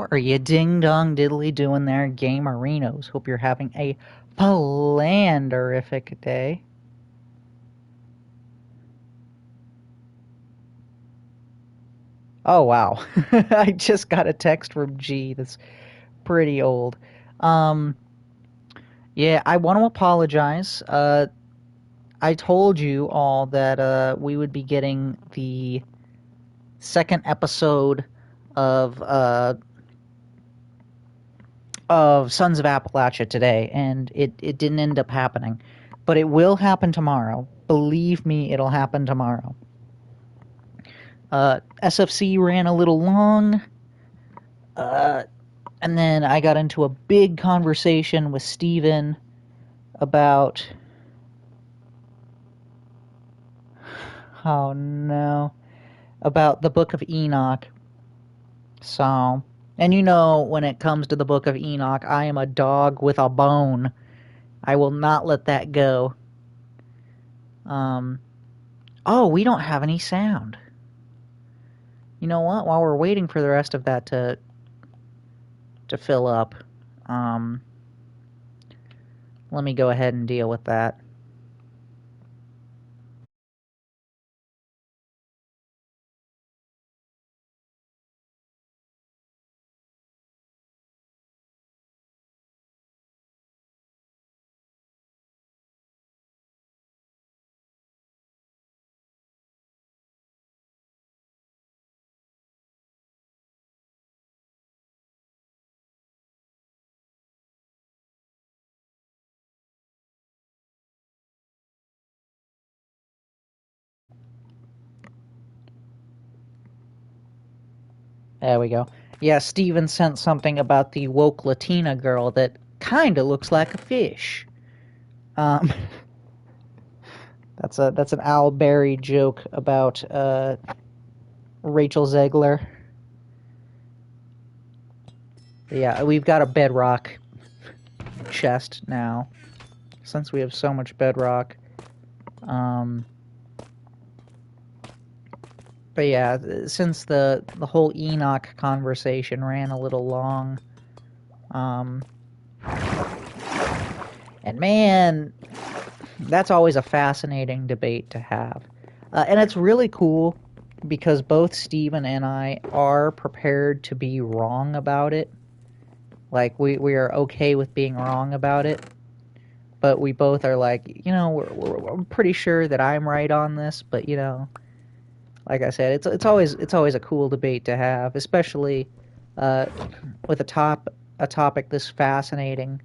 How are you ding-dong diddly doing there, gamerinos? Hope you're having a planderific day. Oh, wow. I just got a text from G that's pretty old. Um, yeah, I want to apologize. I told you all that we would be getting the second episode of uh, of Sons of Appalachia today, and it didn't end up happening. But it will happen tomorrow. Believe me, it'll happen tomorrow. SFC ran a little long, uh, and then I got into a big conversation with Steven about... Oh no. About the Book of Enoch. So... And you know, when it comes to the Book of Enoch, I am a dog with a bone. I will not let that go. Oh, we don't have any sound. You know what? While we're waiting for the rest of that to fill up, let me go ahead and deal with that. There we go. Yeah, Steven sent something about the woke Latina girl that kinda looks like a fish. Um, that's an Al Berry joke about Rachel Zegler. Yeah, we've got a bedrock chest now, since we have so much bedrock. But yeah, since the whole Enoch conversation ran a little long, and man, that's always a fascinating debate to have. And it's really cool because both Steven and I are prepared to be wrong about it. Like, we are okay with being wrong about it. But we both are like, you know, we're pretty sure that I'm right on this, but you know, like I said, it's always a cool debate to have, especially with a topic this fascinating.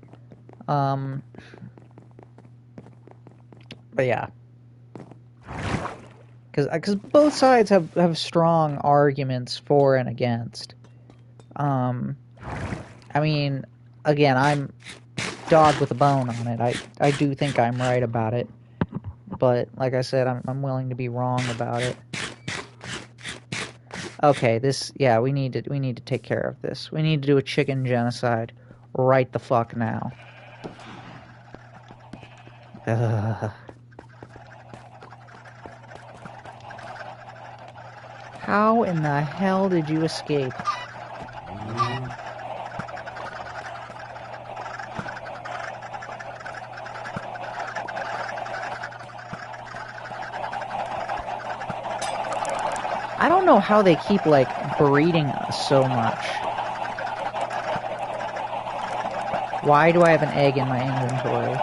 But yeah, because both sides have strong arguments for and against. I mean, again, I'm dog with a bone on it. I do think I'm right about it, but like I said, I'm willing to be wrong about it. Okay, yeah, we need to take care of this. We need to do a chicken genocide right the fuck now. Ugh. How in the hell did you escape? I don't know how they keep, like, breeding us so much. Why do I have an egg in my inventory?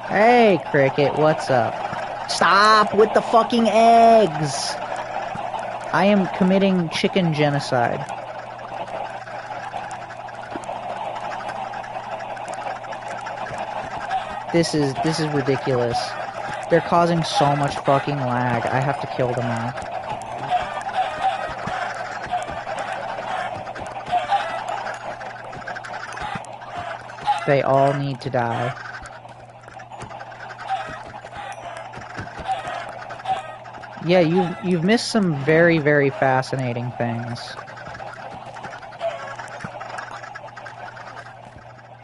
Hey, Cricket, what's up? Stop with the fucking eggs! I am committing chicken genocide. This is ridiculous. They're causing so much fucking lag. I have to kill them all. They all need to die. Yeah, you've missed some very, very fascinating things.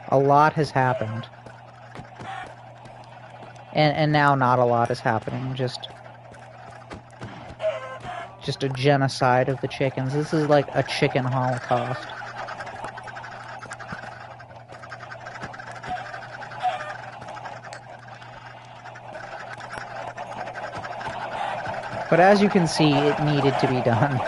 A lot has happened. And now not a lot is happening. Just just a genocide of the chickens. This is like a chicken holocaust. But as you can see, it needed to be done.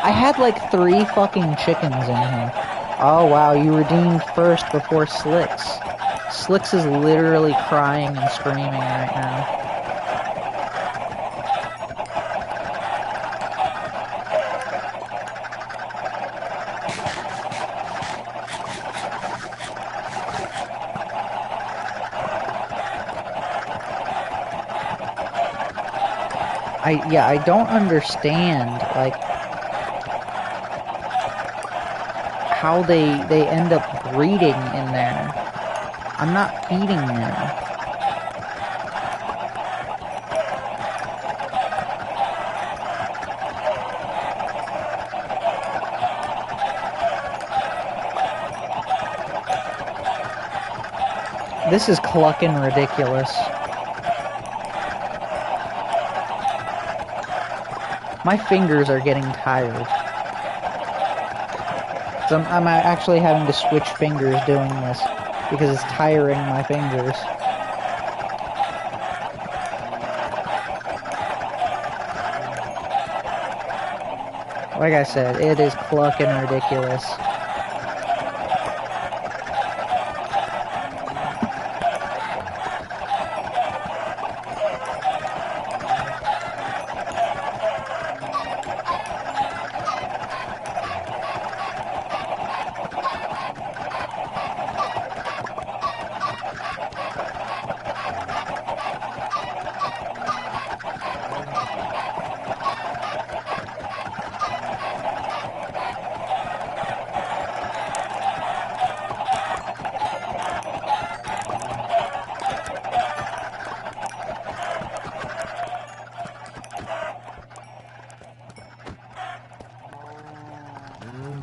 I had like 3 fucking chickens in here. Oh wow, you redeemed first before Slicks. Slicks is literally crying and screaming right now. I don't understand, like, how they end up breeding in there. I'm not feeding them. This is clucking ridiculous. My fingers are getting tired. So I'm actually having to switch fingers doing this because it's tiring my fingers. Like I said, it is clucking ridiculous.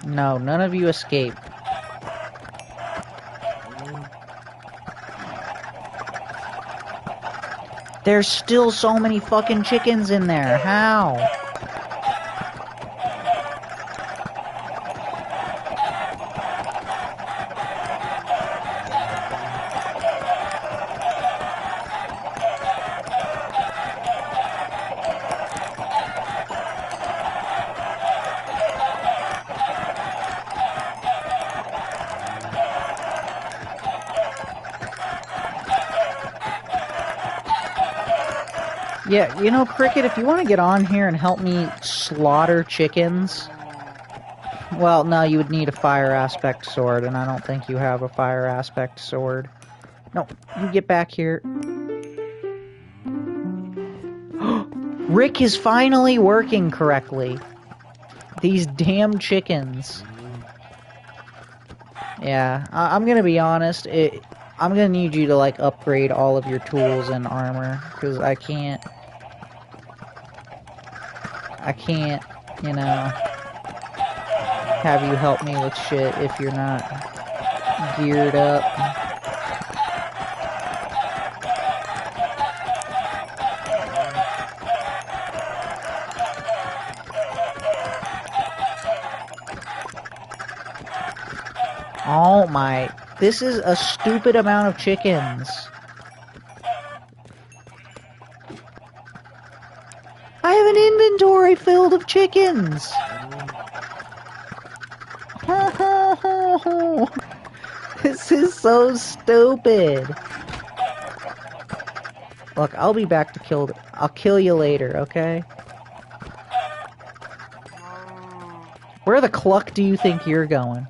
No, none of you escape. There's still so many fucking chickens in there. How? Yeah, you know, Cricket, if you want to get on here and help me slaughter chickens... Well, no, you would need a fire aspect sword, and I don't think you have a fire aspect sword. No, you get back here. Rick is finally working correctly. These damn chickens. Yeah, I'm gonna be honest, I'm gonna need you to, like, upgrade all of your tools and armor, because I can't, you know, have you help me with shit if you're not geared up. Oh my, this is a stupid amount of chickens. I have an inventory filled of chickens. This is so stupid. Look, I'll be back to I'll kill you later, okay? Where the cluck do you think you're going?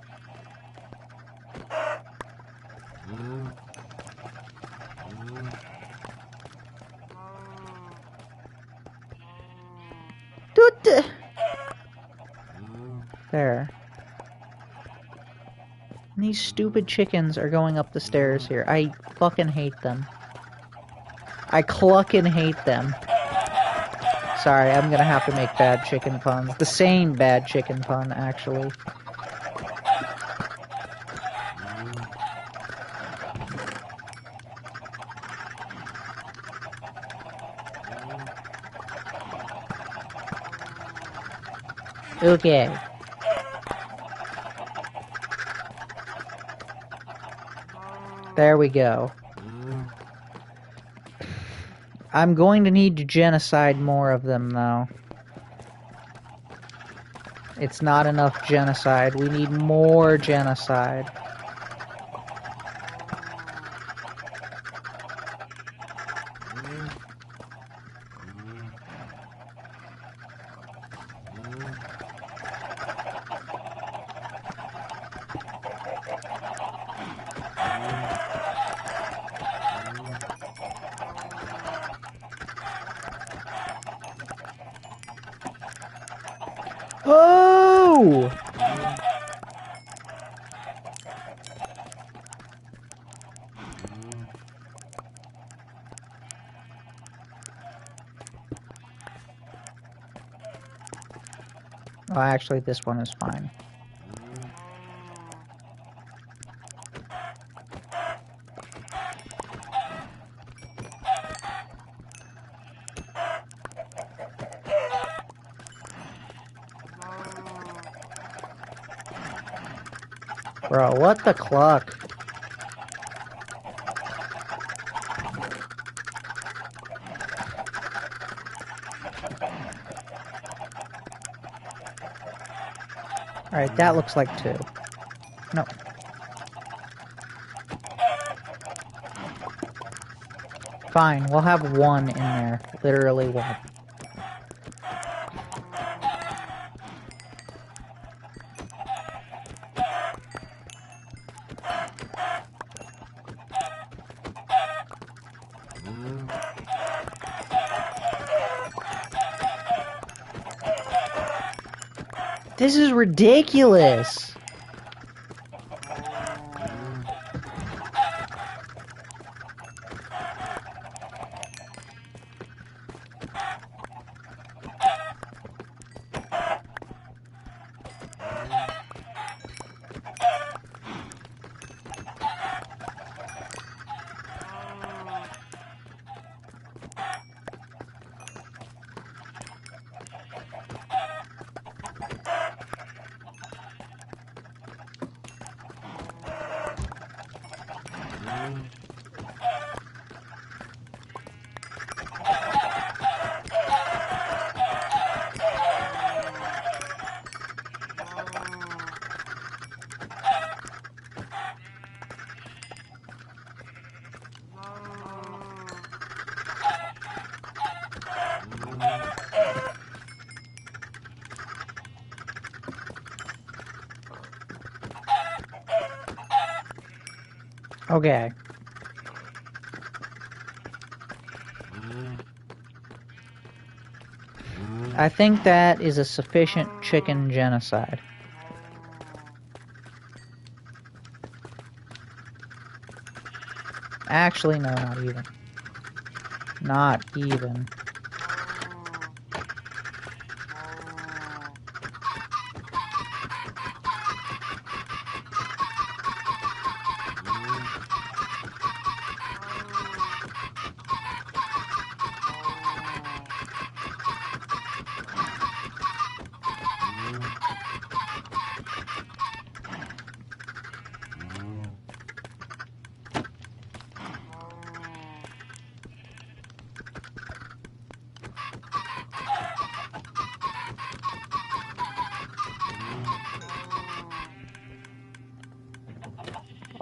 There. And these stupid chickens are going up the stairs here. I fucking hate them. I clucking hate them. Sorry, I'm gonna have to make bad chicken puns. The same bad chicken pun, actually. Okay. There we go. I'm going to need to genocide more of them, though. It's not enough genocide. We need more genocide. Oh! Oh, actually, this one is fine. Bro, what the cluck? Alright, that looks like 2. No. Fine, we'll have 1 in there. Literally 1. This is ridiculous! Okay. I think that is a sufficient chicken genocide. Actually, no, not even. Not even.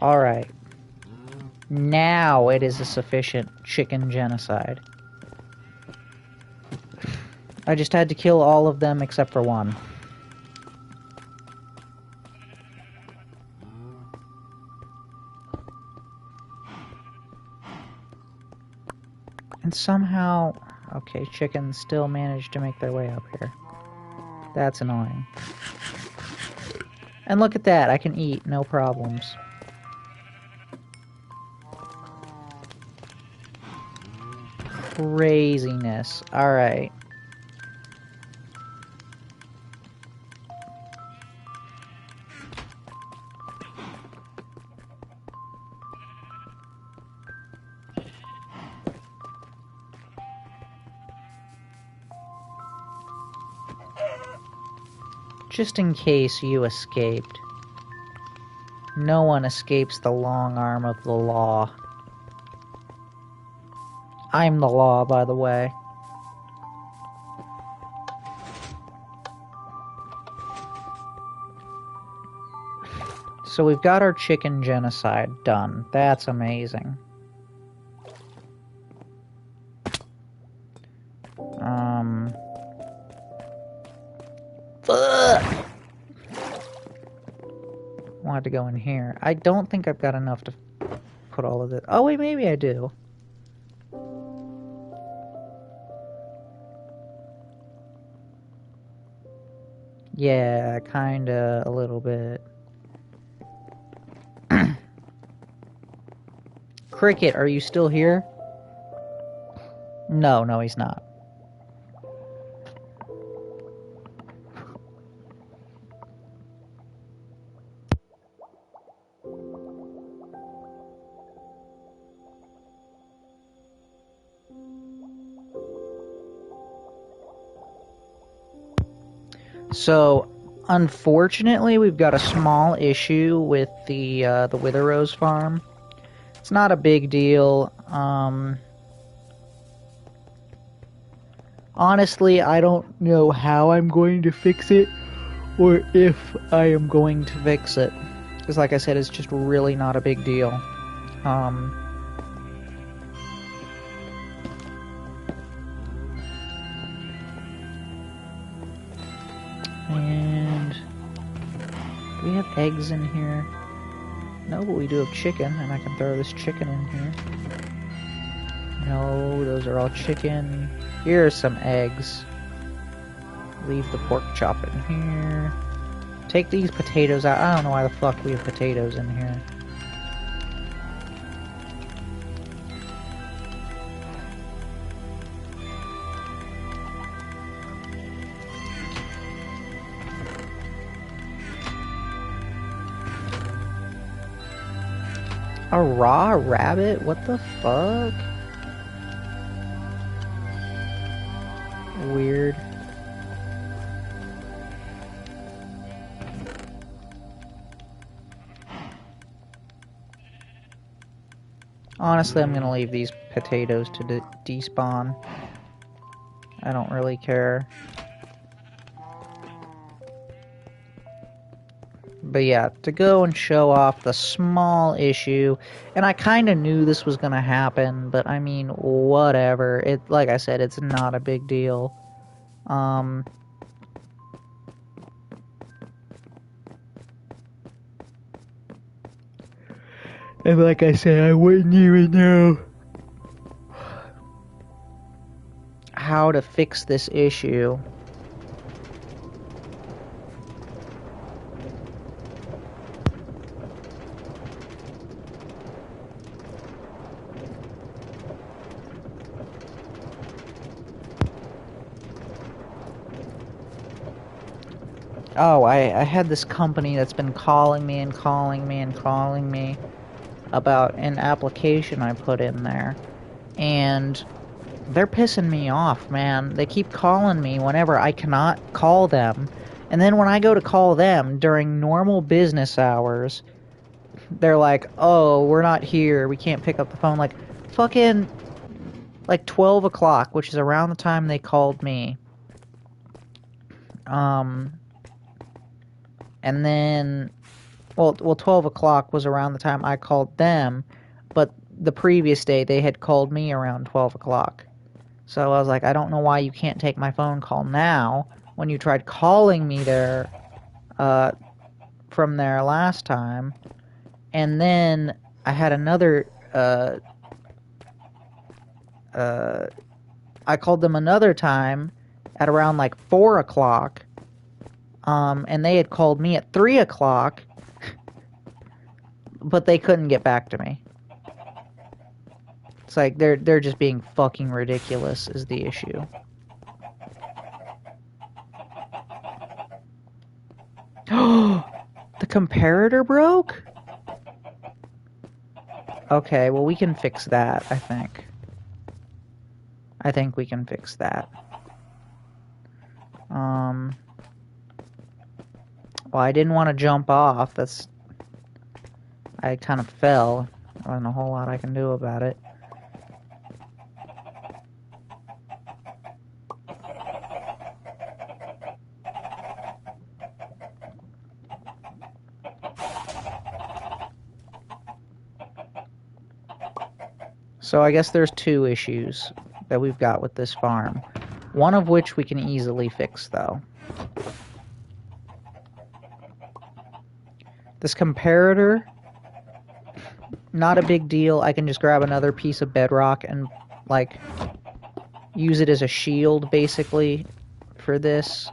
Alright. Now it is a sufficient chicken genocide. I just had to kill all of them except for 1. And somehow... Okay, chickens still managed to make their way up here. That's annoying. And look at that, I can eat, no problems. Craziness. Alright. Just in case you escaped. No one escapes the long arm of the law. I'm the law, by the way. So we've got our chicken genocide done. That's amazing. Fuck! Wanted to go in here. I don't think I've got enough to put all of it. Oh wait, maybe I do. Yeah, kinda, a little bit. Cricket, are you still here? No, he's not. So, unfortunately, we've got a small issue with the Wither Rose farm. It's not a big deal. Honestly, I don't know how I'm going to fix it, or if I am going to fix it. Because like I said, it's just really not a big deal. And do we have eggs in here? No, but we do have chicken, and I can throw this chicken in here. No, those are all chicken. Here are some eggs. Leave the pork chop in here. Take these potatoes out. I don't know why the fuck we have potatoes in here. A raw rabbit? What the fuck? Weird. Honestly, I'm gonna leave these potatoes to despawn. I don't really care. But yeah, to go and show off the small issue, and I kind of knew this was gonna happen, but I mean, whatever. It, like I said, it's not a big deal. And like I said, I wouldn't even know how to fix this issue. Oh, I had this company that's been calling me and calling me and calling me about an application I put in there. And they're pissing me off, man. They keep calling me whenever I cannot call them. And then when I go to call them during normal business hours, they're like, oh, we're not here. We can't pick up the phone. Like, fucking, like 12 o'clock, which is around the time they called me. And then, well, 12 o'clock was around the time I called them, but the previous day they had called me around 12 o'clock. So I was like, I don't know why you can't take my phone call now when you tried calling me there from there last time. And then I had another, I called them another time at around like 4 o'clock. And they had called me at 3 o'clock, but they couldn't get back to me. It's like they're just being fucking ridiculous is the issue. The comparator broke? Okay, well we can fix that, I think. I think we can fix that. Well, I didn't want to jump off. I kind of fell. There wasn't a whole lot I can do about it. So I guess there's two issues that we've got with this farm. One of which we can easily fix, though. This comparator, not a big deal. I can just grab another piece of bedrock and, like, use it as a shield, basically, for this.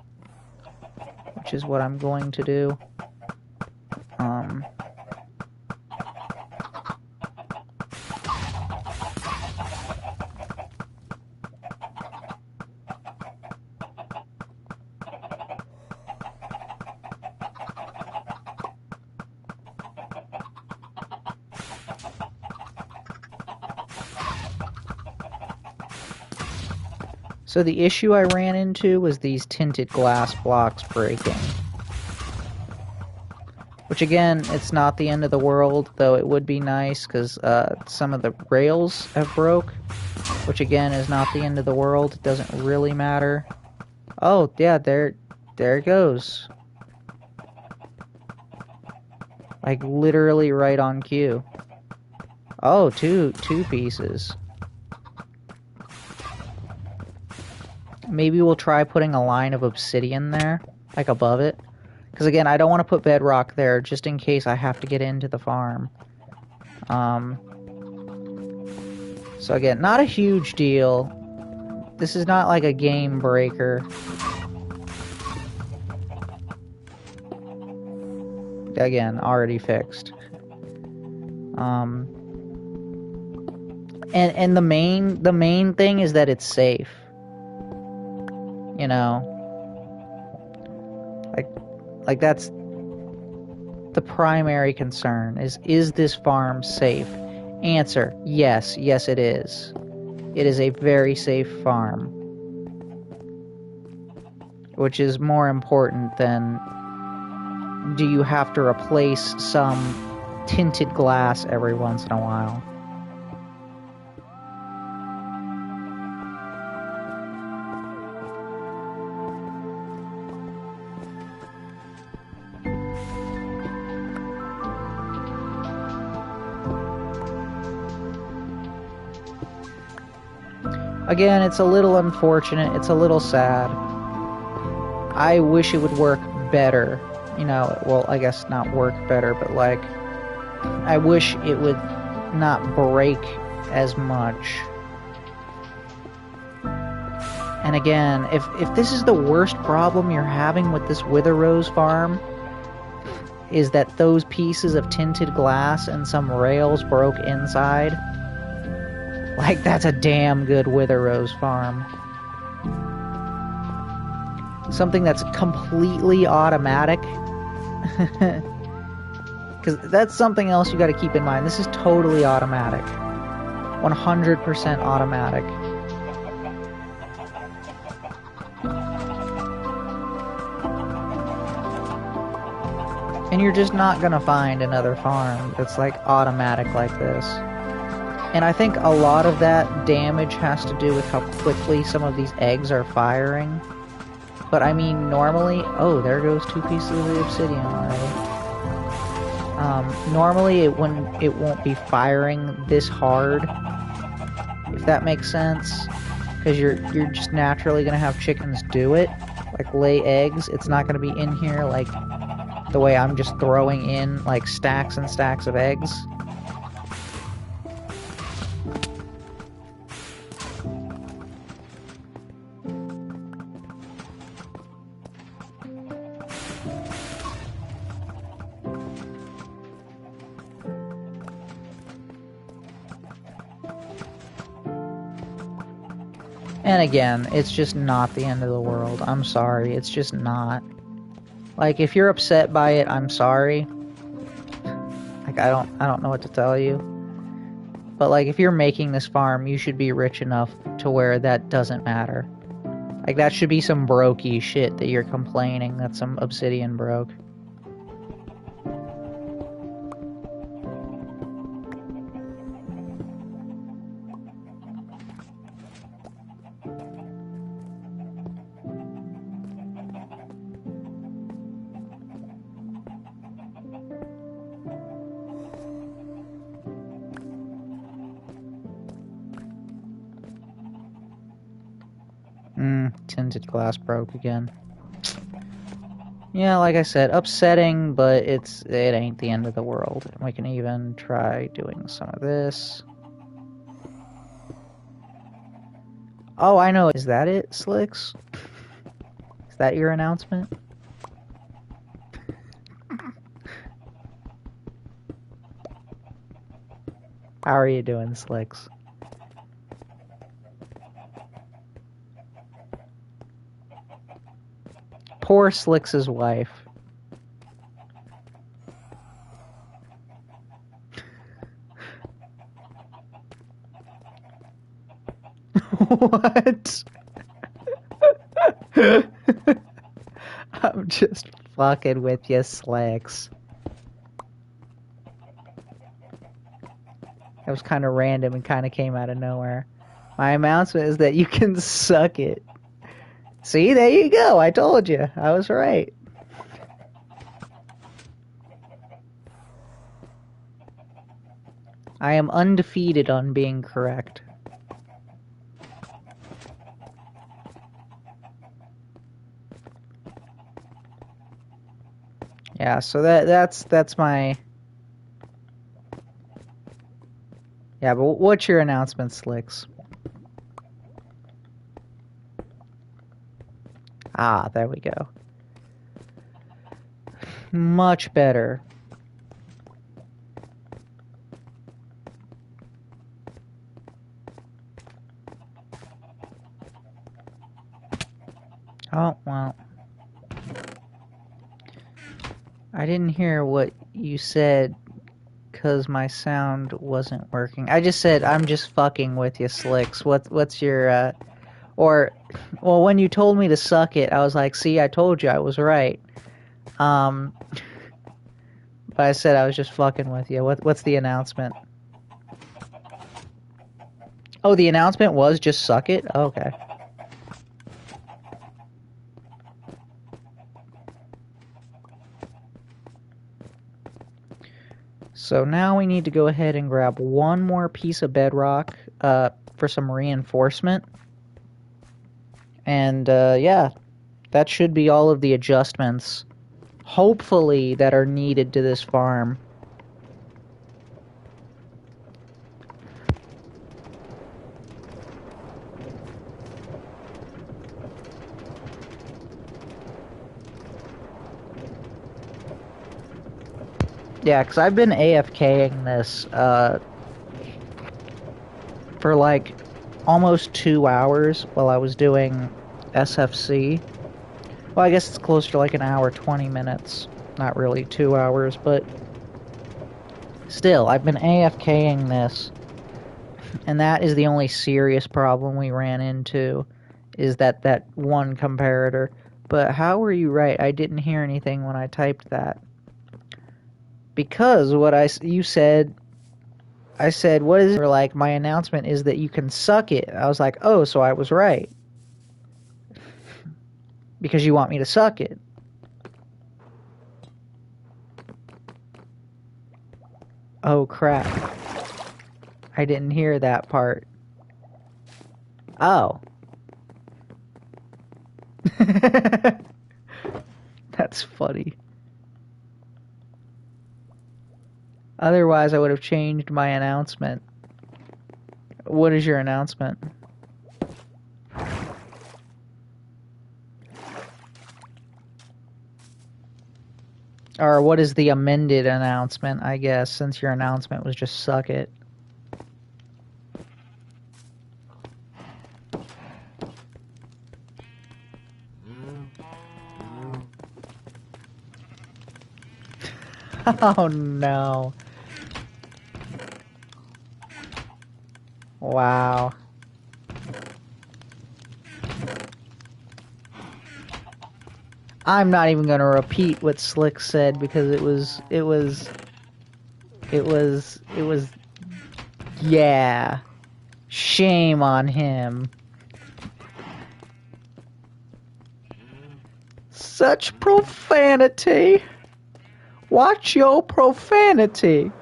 Which is what I'm going to do. So the issue I ran into was these tinted glass blocks breaking. Which again, it's not the end of the world, though it would be nice because some of the rails have broke. Which again is not the end of the world, it doesn't really matter. Oh, yeah, there it goes. Like literally right on cue. Oh, two pieces. Maybe we'll try putting a line of obsidian there, like above it. Because again, I don't want to put bedrock there, just in case I have to get into the farm. So again, not a huge deal. This is not like a game breaker. Again, already fixed. And the main thing is that it's safe. You know, like that's the primary concern is this farm safe? Answer, yes it is. It is a very safe farm, which is more important than do you have to replace some tinted glass every once in a while. Again, it's a little unfortunate, it's a little sad. I wish it would work better. You know, well, I guess not work better, but like, I wish it would not break as much. And again, if this is the worst problem you're having with this Wither Rose farm, is that those pieces of tinted glass and some rails broke inside, like, that's a damn good Wither Rose farm. Something that's completely automatic. Because that's something else you got to keep in mind. This is totally automatic. 100% automatic. And you're just not going to find another farm that's like automatic like this. And I think a lot of that damage has to do with how quickly some of these eggs are firing. But I mean, normally... Oh, there goes two pieces of the obsidian already. Normally it won't be firing this hard, if that makes sense. Because you're just naturally going to have chickens do it. Like, lay eggs. It's not going to be in here like the way I'm just throwing in, like, stacks and stacks of eggs. And again, it's just not the end of the world. I'm sorry, it's just not. Like, if you're upset by it, I'm sorry. Like, I don't know what to tell you. But like, if you're making this farm, you should be rich enough to where that doesn't matter. Like, that should be some brokey shit that you're complaining that some obsidian broke. tinted glass broke again. Yeah, like I said, upsetting, but it ain't the end of the world. We can even try doing some of this. Oh, I know. Is that it, Slicks? Is that your announcement? How are you doing, Slicks? Poor Slicks' wife. What? I'm just fucking with you, Slicks. That was kind of random and kind of came out of nowhere. My announcement is that you can suck it. See, there you go. I told you. I was right. I am undefeated on being correct. Yeah, so that's my... Yeah, but what's your announcement, Slicks? Ah, there we go. Much better. Oh, well. I didn't hear what you said because my sound wasn't working. I just said, I'm just fucking with you, Slicks. What's your, or, well, when you told me to suck it, I was like, see, I told you I was right. But I said I was just fucking with you. What's the announcement? Oh, the announcement was just suck it? Oh, okay. So now we need to go ahead and grab one more piece of bedrock for some reinforcement. And yeah, that should be all of the adjustments, hopefully, that are needed to this farm. Yeah, because I've been AFKing this for like almost 2 hours while I was doing SFC. Well, I guess it's closer to like an hour, 20 minutes. Not really 2 hours, but still, I've been AFKing this. And that is the only serious problem we ran into, is that one comparator. But how were you right? I didn't hear anything when I typed that. Because you said, I said, what is it? Or like, my announcement is that you can suck it. I was like, oh, so I was right. Because you want me to suck it. Oh, crap. I didn't hear that part. Oh. That's funny. Otherwise, I would have changed my announcement. What is your announcement? Or what is the amended announcement, I guess, since your announcement was just suck it. Oh no. Wow. I'm not even gonna repeat what Slick said because it was yeah. Shame on him. Such profanity. Watch your profanity.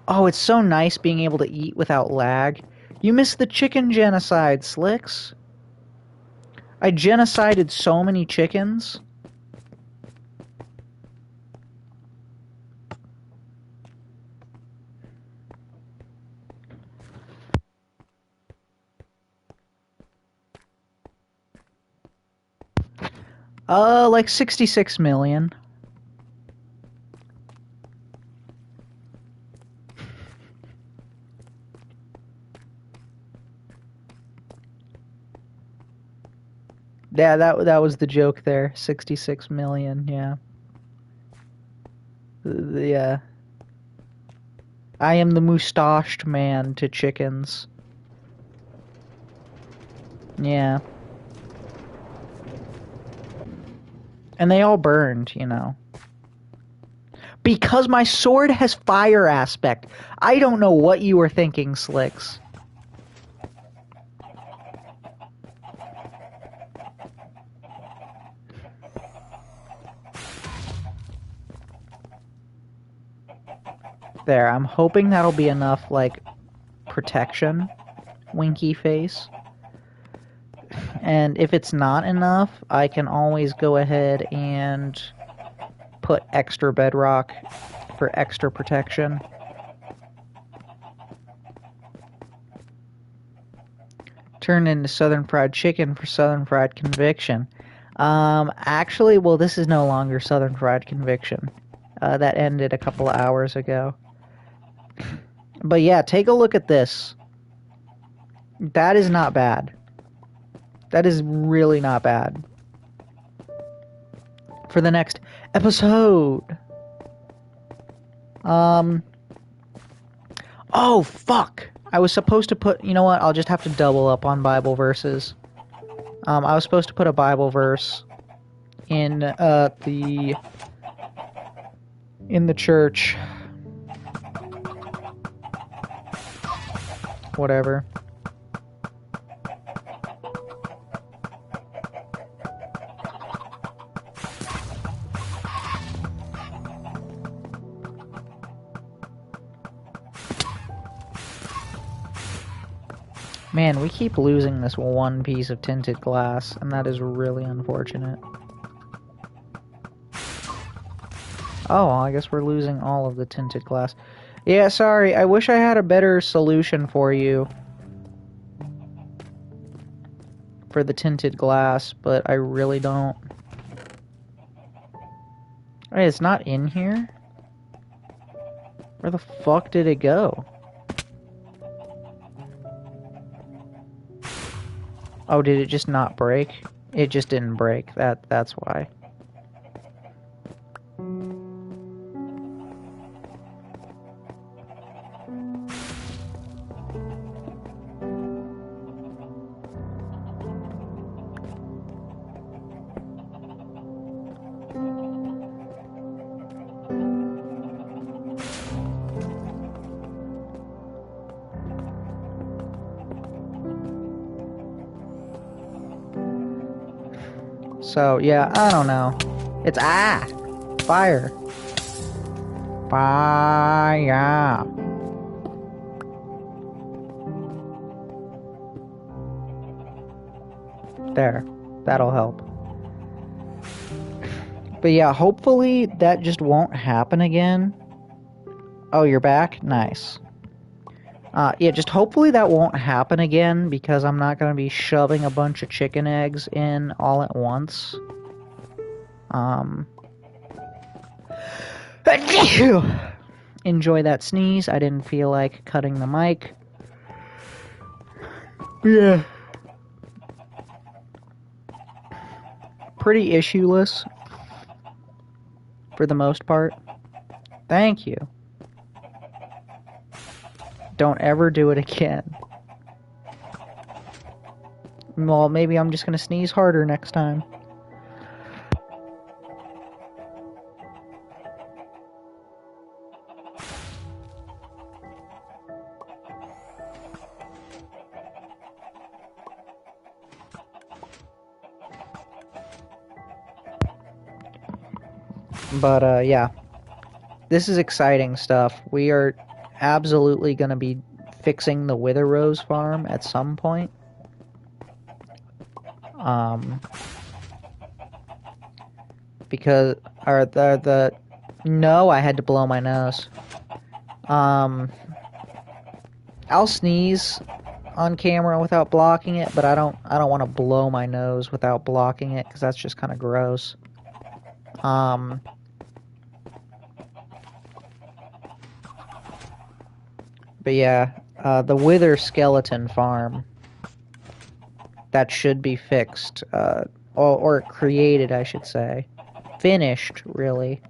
Oh, it's so nice being able to eat without lag. You missed the chicken genocide, Slicks. I genocided so many chickens. Like 66 million. Yeah, that was the joke there. 66 million, yeah. Yeah. I am the moustached man to chickens. Yeah. And they all burned, you know. Because my sword has fire aspect. I don't know what you were thinking, Slicks. There, I'm hoping that'll be enough, like, protection. Winky face. And if it's not enough, I can always go ahead and put extra bedrock for extra protection. Turn into Southern Fried Chicken for Southern Fried Conviction. Actually, well, this is no longer Southern Fried Conviction. That ended a couple of hours ago. But yeah, take a look at this. That is not bad. That is really not bad. For the next episode. Oh, fuck. I was supposed to put... You know what? I'll just have to double up on Bible verses. I was supposed to put a Bible verse in the church. Whatever. Man, we keep losing this one piece of tinted glass, and that is really unfortunate. Oh, well, I guess we're losing all of the tinted glass. Yeah, sorry, I wish I had a better solution for you. For the tinted glass, but I really don't. Hey, it's not in here? Where the fuck did it go? Oh, did it just not break? It just didn't break. That's why. So, yeah, I don't know. It's, fire. Fire. There. That'll help. But yeah, hopefully that just won't happen again. Oh, you're back? Nice. Yeah, just hopefully that won't happen again, because I'm not going to be shoving a bunch of chicken eggs in all at once. Enjoy that sneeze. I didn't feel like cutting the mic. Yeah. Pretty issueless. For the most part. Thank you. Don't ever do it again. Well, maybe I'm just gonna sneeze harder next time. But, yeah. This is exciting stuff. We are absolutely gonna be fixing the Wither Rose farm at some point. Because no, I had to blow my nose. I'll sneeze on camera without blocking it, but I don't want to blow my nose without blocking it, because that's just kind of gross. But yeah, the Wither skeleton farm, that should be fixed, or created, I should say. Finished, really.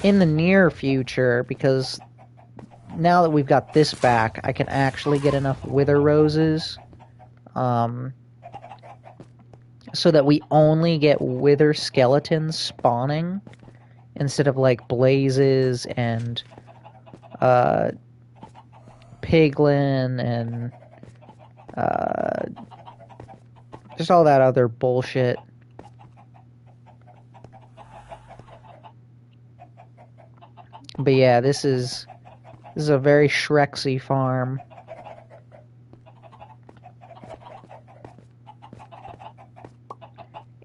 In the near future, because now that we've got this back, I can actually get enough Wither Roses, so that we only get Wither skeletons spawning, instead of, like, Blazes and, Piglin and, just all that other bullshit. But yeah, this is a very Shrexy farm.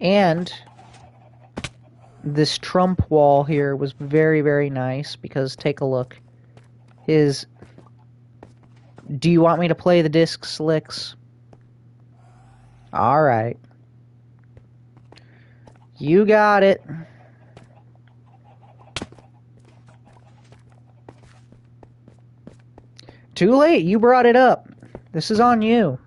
And this Trump wall here was very, very nice, because take a look. Do you want me to play the disc, Slicks? Alright. You got it. Too late, you brought it up. This is on you.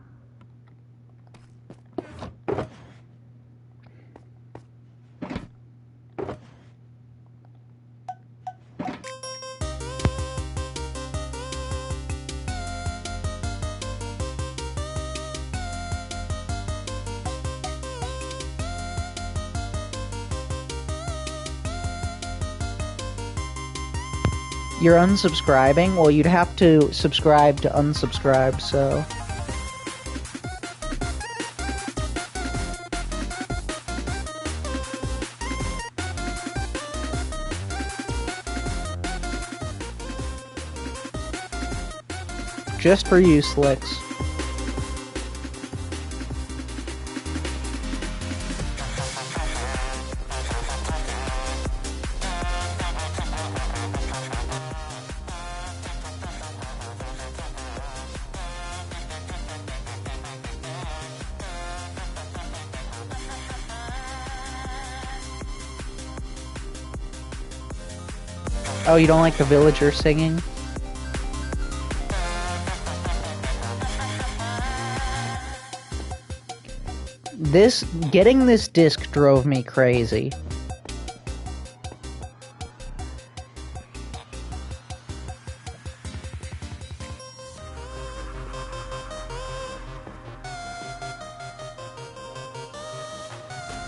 You're unsubscribing? Well, you'd have to subscribe to unsubscribe, so... Just for you, Slicks. Oh, you don't like the villager singing? Getting this disc drove me crazy.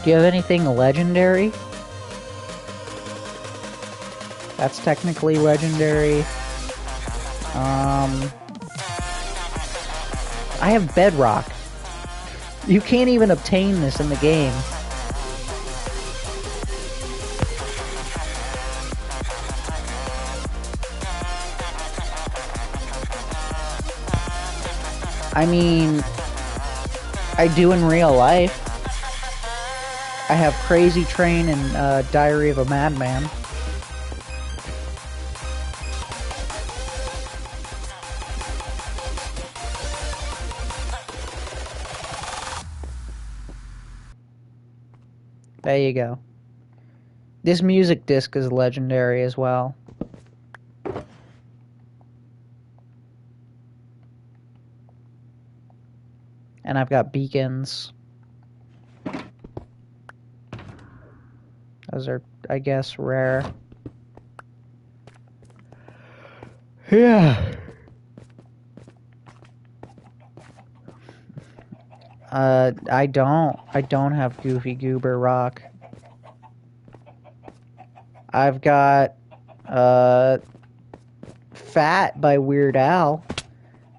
Do you have anything legendary? That's technically legendary. I have bedrock. You can't even obtain this in the game. I mean, I do in real life. I have Crazy Train and Diary of a Madman. There you go. This music disc is legendary as well. And I've got beacons. Those are, I guess, rare. Yeah. I don't have Goofy Goober Rock. I've got, Fat by Weird Al.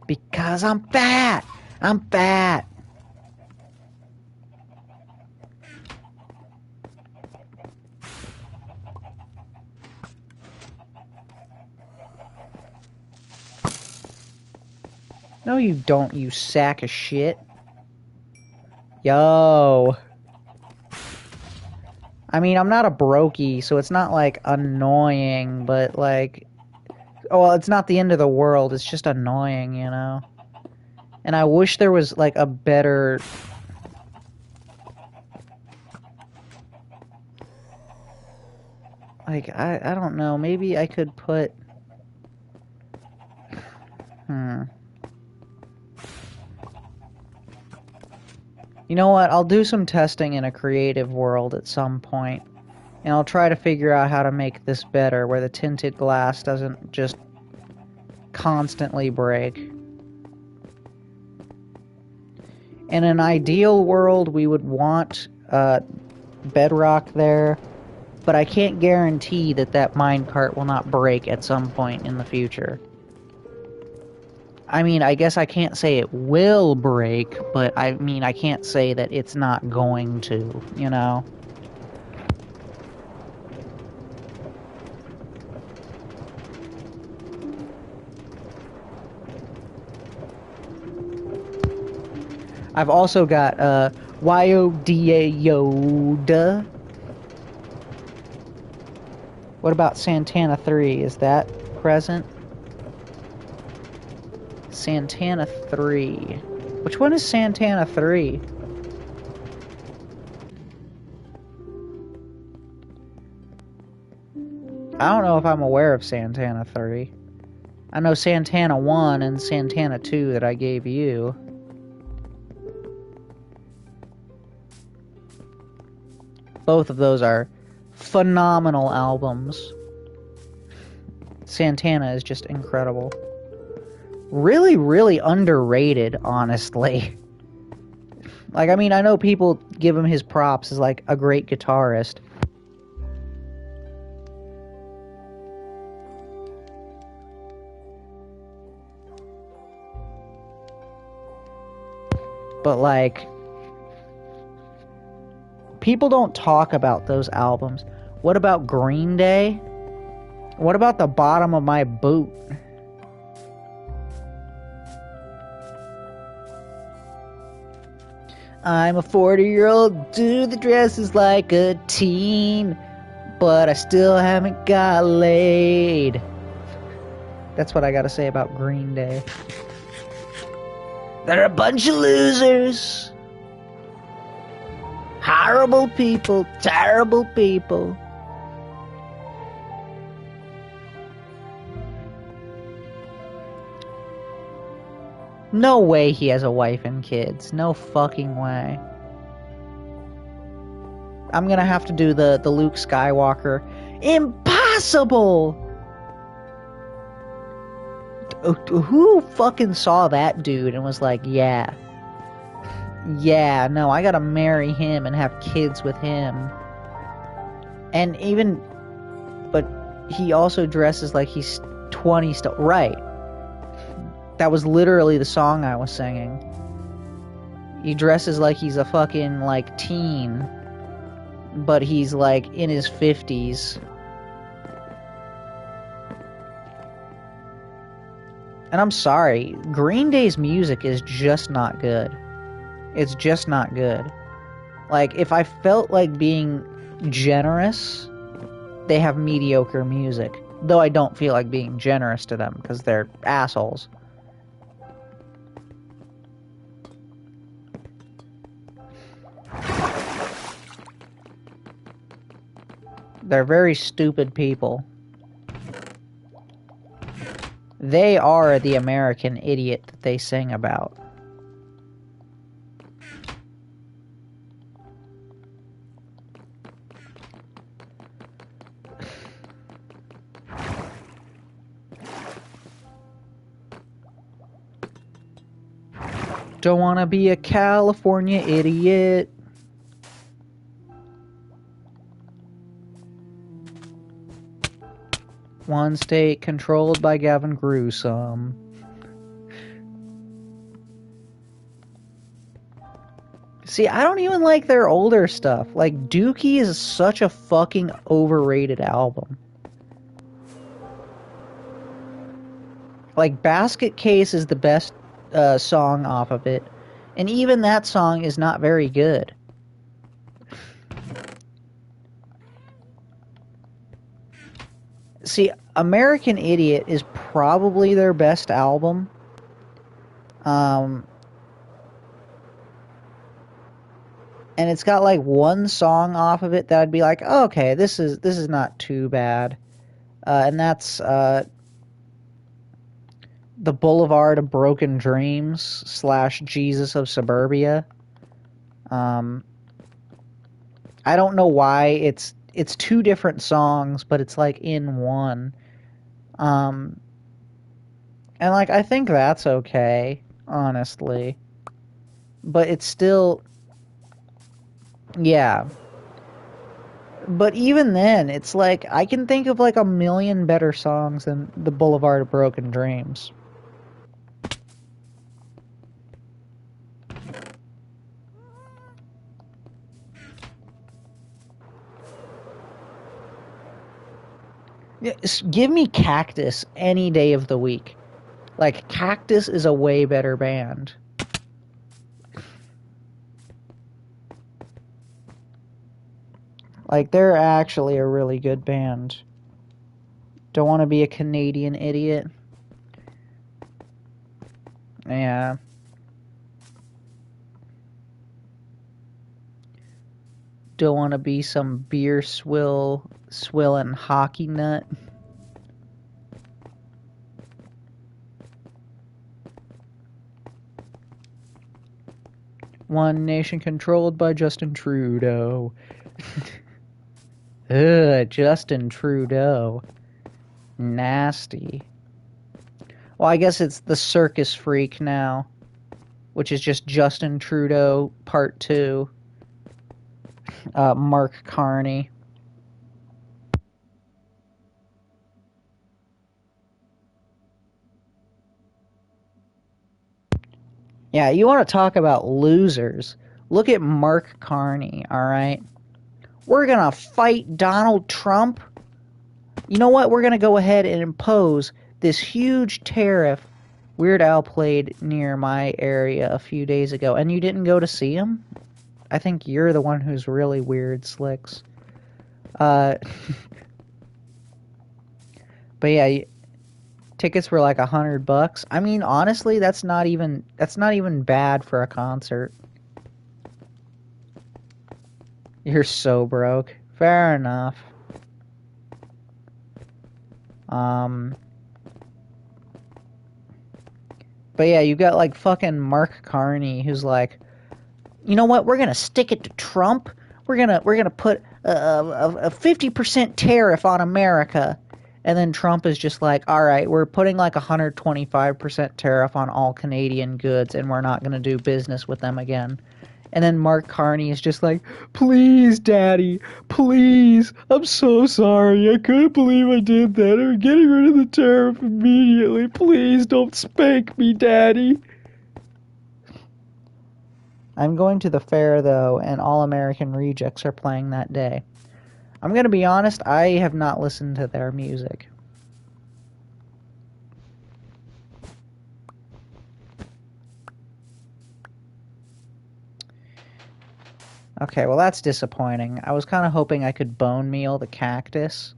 Because I'm fat! I'm fat! No, you don't, you sack of shit. Yo. I mean, I'm not a brokey, so it's not, like, annoying, but, like... Oh, well, it's not the end of the world, it's just annoying, you know? And I wish there was, like, a better... Like, I don't know, maybe I could put... You know what, I'll do some testing in a creative world at some point. And I'll try to figure out how to make this better, where the tinted glass doesn't just constantly break. In an ideal world, we would want bedrock there, but I can't guarantee that that minecart will not break at some point in the future. I mean, I guess I can't say it will break, but I mean, I can't say that it's not going to, you know? I've also got Yoda Yoda. What about Santana 3? Is that present? Santana 3. Which one is Santana 3? I don't know if I'm aware of Santana 3. I know Santana 1 and Santana 2 that I gave you. Both of those are phenomenal albums. Santana is just incredible. Really, really underrated, honestly. Like, I mean, I know people give him his props as, like, a great guitarist. But, like... people don't talk about those albums. What about Green Day? What about The Bottom of My Boot? I'm a 40-year-old dude that dresses like a teen, but I still haven't got laid. That's what I gotta say about Green Day. They're a bunch of losers. Horrible people, terrible people. No way he has a wife and kids. No fucking way. I'm gonna have to do the Luke Skywalker. Impossible! Who fucking saw that dude and was like, yeah, no, I gotta marry him and have kids with him. And even, but he also dresses like he's 20 still. Right. That was literally the song I was singing. He dresses like he's a fucking, like, teen, but he's, like, in his 50s. And I'm sorry, Green Day's music is just not good. It's just not good. Like, if I felt like being generous, they have mediocre music. Though I don't feel like being generous to them, because they're assholes. They're very stupid people. They are the American idiot that they sing about. Don't wanna be a California idiot. One state controlled by Gavin Newsom. See, I don't even like their older stuff. Like, Dookie is such a fucking overrated album. Like, Basket Case is the best song off of it, and even that song is not very good. See, American Idiot is probably their best album. And it's got like one song off of it that I'd be like, oh, okay, this is not too bad. And that's The Boulevard of Broken Dreams / Jesus of Suburbia. I don't know why it's two different songs, but it's like in one. And like I think that's okay, honestly. But it's still, yeah. But even then, it's like I can think of like a million better songs than The Boulevard of Broken Dreams. Give me Cactus any day of the week. Like, Cactus is a way better band. Like, they're actually a really good band. Don't want to be a Canadian idiot. Yeah. Don't want to be some beer swilling hockey nut. One nation controlled by Justin Trudeau. Ugh, Justin Trudeau. Nasty. Well, I guess it's the Circus Freak now, which is just Justin Trudeau Part 2. Mark Carney. Yeah, you want to talk about losers. Look at Mark Carney, alright? We're going to fight Donald Trump. You know what? We're going to go ahead and impose this huge tariff. Weird Al played near my area a few days ago, and you didn't go to see him? I think you're the one who's really weird, Slicks. But yeah, tickets were like $100. I mean, honestly, that's not even bad for a concert. You're so broke. Fair enough. But yeah, you got like fucking Mark Carney who's like, you know what? We're gonna stick it to Trump. We're gonna put a 50% tariff on America. And then Trump is just like, all right, we're putting like 125% tariff on all Canadian goods, and we're not going to do business with them again. And then Mark Carney is just like, please, Daddy, please, I'm so sorry. I couldn't believe I did that. I'm getting rid of the tariff immediately. Please don't spank me, Daddy. I'm going to the fair, though, and All American Rejects are playing that day. I'm going to be honest, I have not listened to their music. Okay, well that's disappointing. I was kind of hoping I could bone meal the cactus.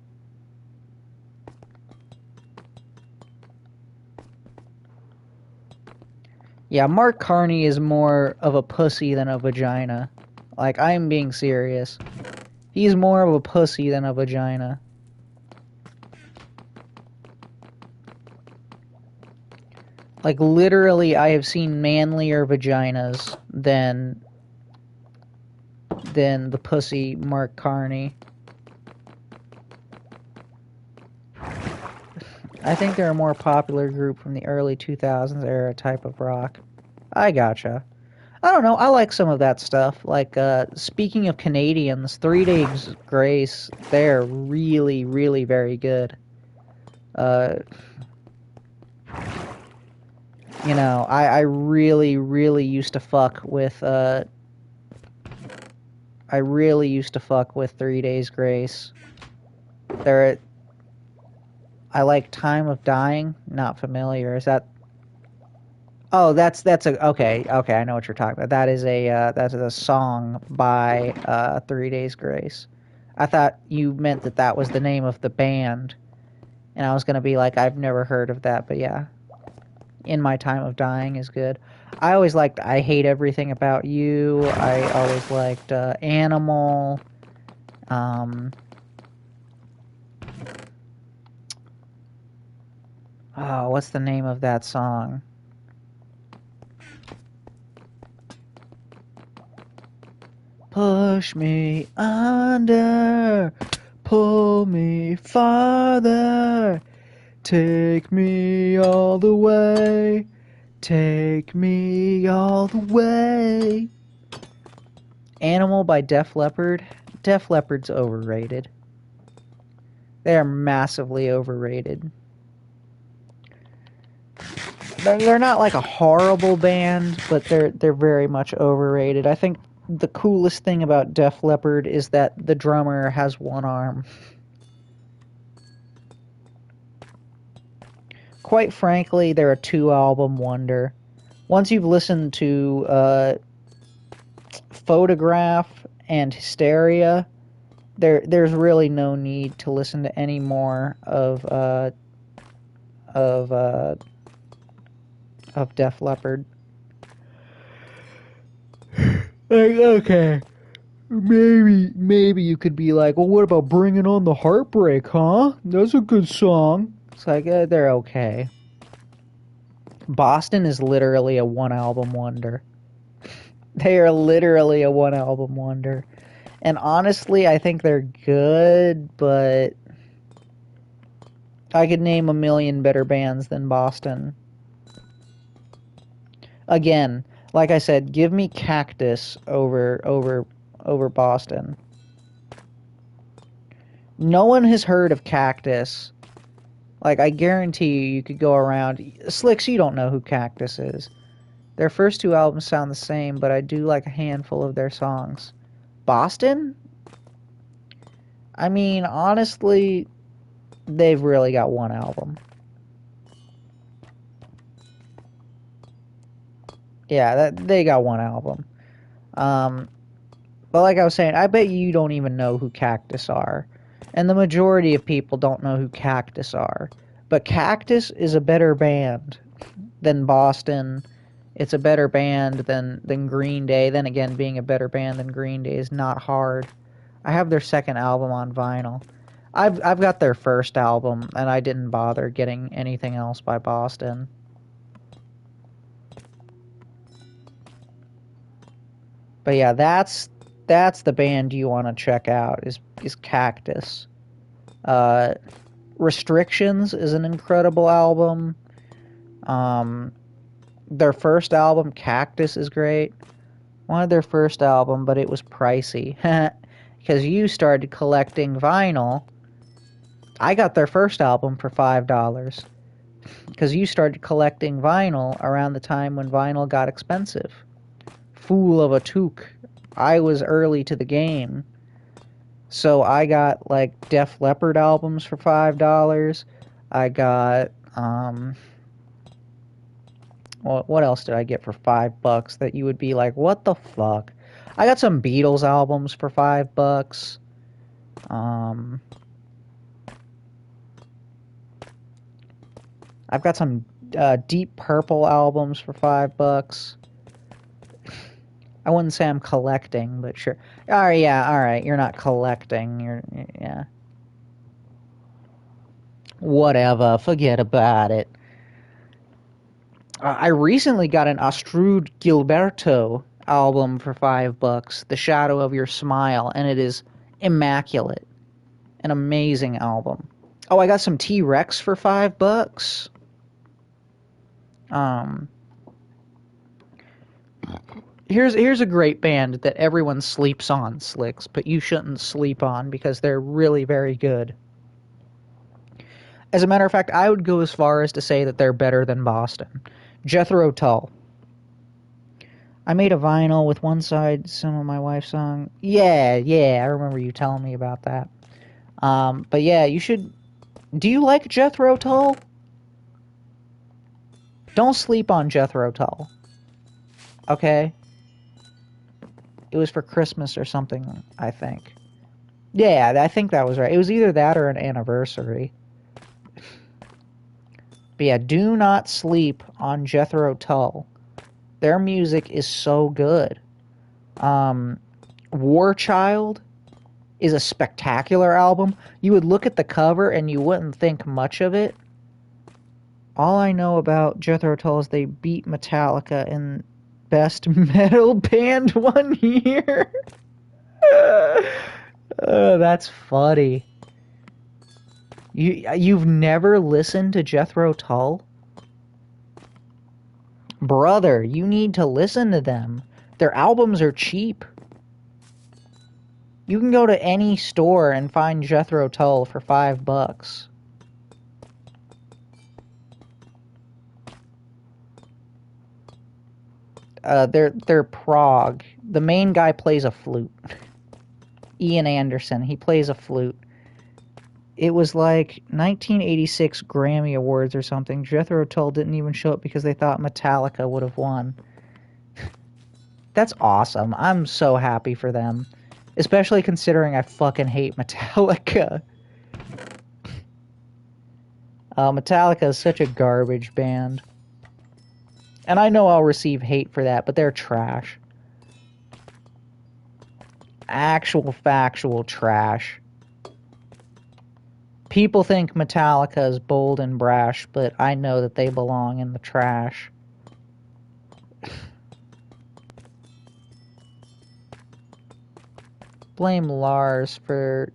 Yeah, Mark Carney is more of a pussy than a vagina. Like, I'm being serious. He's more of a pussy than a vagina. Like, literally, I have seen manlier vaginas than the pussy Mark Carney. I think they're a more popular group from the early 2000s era type of rock. I gotcha. I don't know. I like some of that stuff. Like, speaking of Canadians, 3 Days Grace, they're really, really very good. You know, I really, really used to fuck with, I really used to fuck with 3 Days Grace. I like Time of Dying. Not familiar. Is that... Oh, that's a okay. Okay, I know what you're talking about. That is a song by 3 Days Grace. I thought you meant that that was the name of the band, and I was gonna be like, I've never heard of that, but yeah, In My Time of Dying is good. I always liked I Hate Everything About You. I always liked Animal. Um, oh, what's the name of that song? Push me under, pull me farther, take me all the way, take me all the way. Animal by Def Leppard. Def Leppard's overrated. They are massively overrated. They're not like a horrible band, but they're very much overrated. I think the coolest thing about Def Leppard is that the drummer has one arm. Quite frankly, they're a 2-album wonder. Once you've listened to Photograph and Hysteria, there's really no need to listen to any more of uh, of Def Leppard. Like, okay, maybe you could be like, well, what about Bringing on the Heartbreak, huh? That's a good song. It's like, they're okay. Boston is literally a 1-album wonder. They are literally a 1-album wonder. And honestly, I think they're good, but I could name a million better bands than Boston. Again, like I said, give me Cactus over Boston. No one has heard of Cactus. Like, I guarantee you could go around. Slicks, you don't know who Cactus is. Their first 2 albums sound the same, but I do like a handful of their songs. Boston? I mean, honestly, they've really got 1 album. Yeah, they got 1 album. But like I was saying, I bet you don't even know who Cactus are. And the majority of people don't know who Cactus are. But Cactus is a better band than Boston. It's a better band than Green Day. Then again, being a better band than Green Day is not hard. I have their second album on vinyl. I've got their first album, and I didn't bother getting anything else by Boston. But yeah, that's the band you want to check out is Cactus. Restrictions is an incredible album. Their first album, Cactus, is great. Wanted their first album, but it was pricey. Because you started collecting vinyl. I got their first album for $5. Because you started collecting vinyl around the time when vinyl got expensive. Fool of a toque. I was early to the game. So I got like Def Leppard albums for $5. I got what else did I get for $5 that you would be like, what the fuck? I got some Beatles albums for $5. I've got some Deep Purple albums for $5. I wouldn't say I'm collecting, but sure. Oh yeah, all right. You're not collecting. Yeah. Whatever. Forget about it. I recently got an Astrud Gilberto album for $5, The Shadow of Your Smile, and it is immaculate. An amazing album. Oh, I got some T-Rex for $5. Here's a great band that everyone sleeps on, Slicks, but you shouldn't sleep on because they're really very good. As a matter of fact, I would go as far as to say that they're better than Boston. Jethro Tull. I made a vinyl with one side some of my wife's song. Yeah, I remember you telling me about that. But yeah, you should. Do you like Jethro Tull? Don't sleep on Jethro Tull. Okay? It was for Christmas or something, I think. Yeah, I think that was right. It was either that or an anniversary. But yeah, do not sleep on Jethro Tull. Their music is so good. War Child is a spectacular album. You would look at the cover and you wouldn't think much of it. All I know about Jethro Tull is they beat Metallica in Best Metal Band one year. That's funny. You've never listened to Jethro Tull? Brother, you need to listen to them. Their albums are cheap. You can go to any store and find Jethro Tull for $5. They're prog. The main guy plays a flute. Ian Anderson. He plays a flute. It was like 1986 Grammy Awards or something. Jethro Tull didn't even show up because they thought Metallica would have won. That's awesome. I'm so happy for them. Especially considering I fucking hate Metallica. Metallica is such a garbage band. And I know I'll receive hate for that, but they're trash. Actual factual trash. People think Metallica is bold and brash, but I know that they belong in the trash. Blame Lars for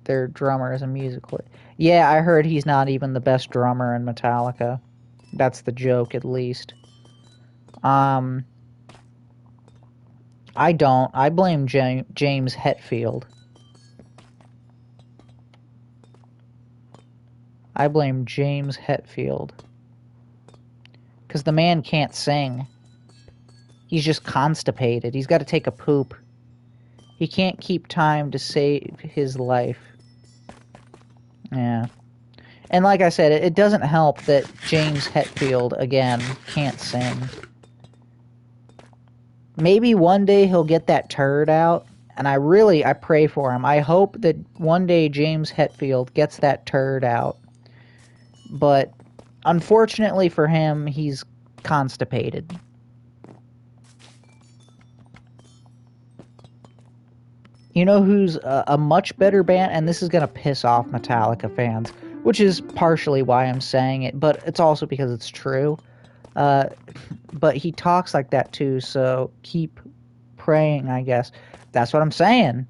their drummer as a musical. Yeah, I heard he's not even the best drummer in Metallica. That's the joke, at least. I don't. I blame James Hetfield. I blame James Hetfield. Because the man can't sing. He's just constipated. He's got to take a poop. He can't keep time to save his life. Yeah. And like I said, it doesn't help that James Hetfield, again, can't sing. Maybe one day he'll get that turd out, and I pray for him. I hope that one day James Hetfield gets that turd out. But unfortunately for him, he's constipated. You know who's a much better band? And this is going to piss off Metallica fans, which is partially why I'm saying it, but it's also because it's true. But he talks like that too, so keep praying, I guess. That's what I'm saying.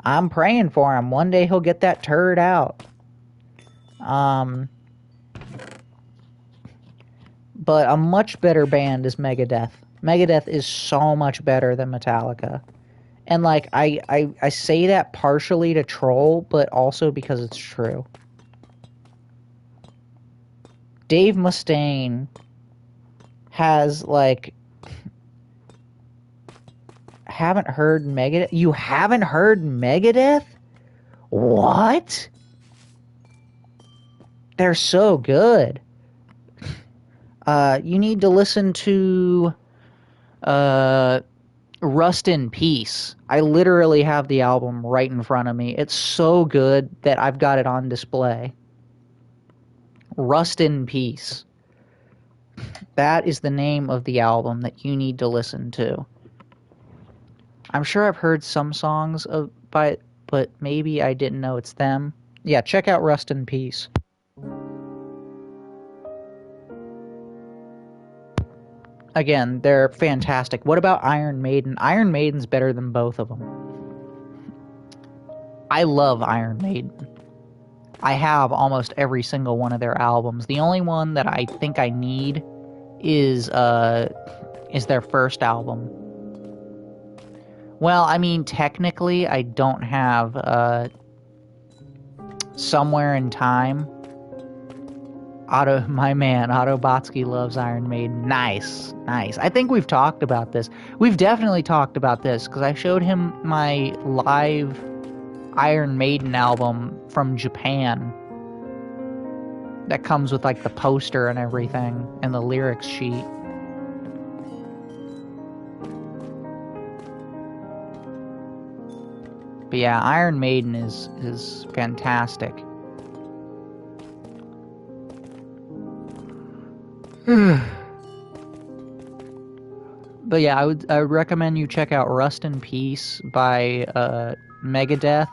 I'm praying for him. One day he'll get that turd out. But a much better band is Megadeth. Megadeth is so much better than Metallica. And, like, I say that partially to troll, but also because it's true. Dave Mustaine has, like... Haven't heard Megadeth? You haven't heard Megadeth? What? They're so good. You need to listen to... Rust in Peace. I literally have the album right in front of me. It's so good that I've got it on display. Rust in Peace. That is the name of the album that you need to listen to. I'm sure I've heard some songs by it, but maybe I didn't know it's them. Yeah, check out Rust in Peace. Again, they're fantastic. What about Iron Maiden? Iron Maiden's better than both of them. I love Iron Maiden. I have almost every single one of their albums. The only one that I think I need is their first album. Well, I mean, technically, I don't have Somewhere in Time. My man, Otto Botsky loves Iron Maiden. Nice. I think we've talked about this. We've definitely talked about this, because I showed him my live Iron Maiden album from Japan. that comes with like the poster and everything and the lyrics sheet. But yeah, Iron Maiden is fantastic. But yeah, I would recommend you check out Rust in Peace by Megadeth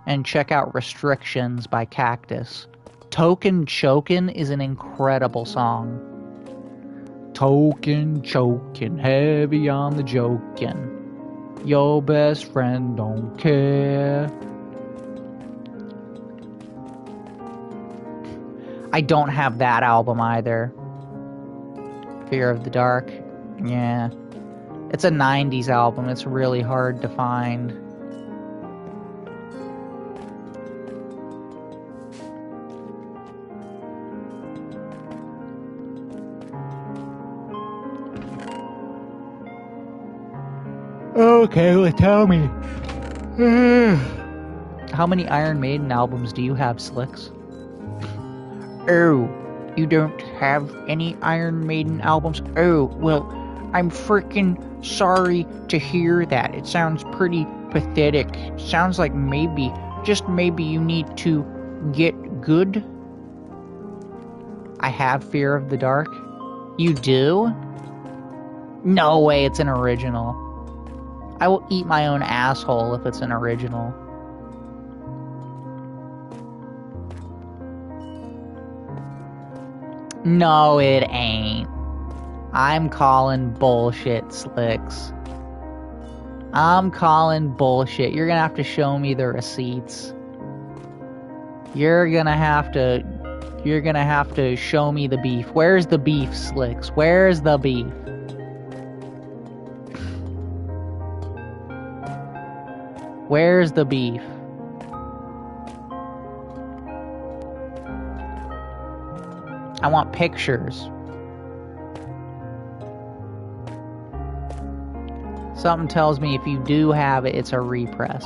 and check out Restrictions by Cactus. Token Chokin' is an incredible song. Token chokin', heavy on the jokin'. Your best friend don't care. I don't have that album either. Fear of the Dark. Yeah. It's a 90s album. It's really hard to find. Okay, well, tell me. How many Iron Maiden albums do you have, Slicks? Oh, you don't have any Iron Maiden albums? Oh, well, I'm freaking sorry to hear that. It sounds pretty pathetic. Sounds like maybe, just maybe you need to get good. I have Fear of the Dark. You do? No way, it's an original. I will eat my own asshole if it's an original. No, it ain't. I'm calling bullshit, Slicks. I'm calling bullshit. You're gonna have to show me the receipts. You're gonna have to show me the beef. Where's the beef, Slicks? Where's the beef? Where's the beef? I want pictures. Something tells me if you do have it, it's a repress.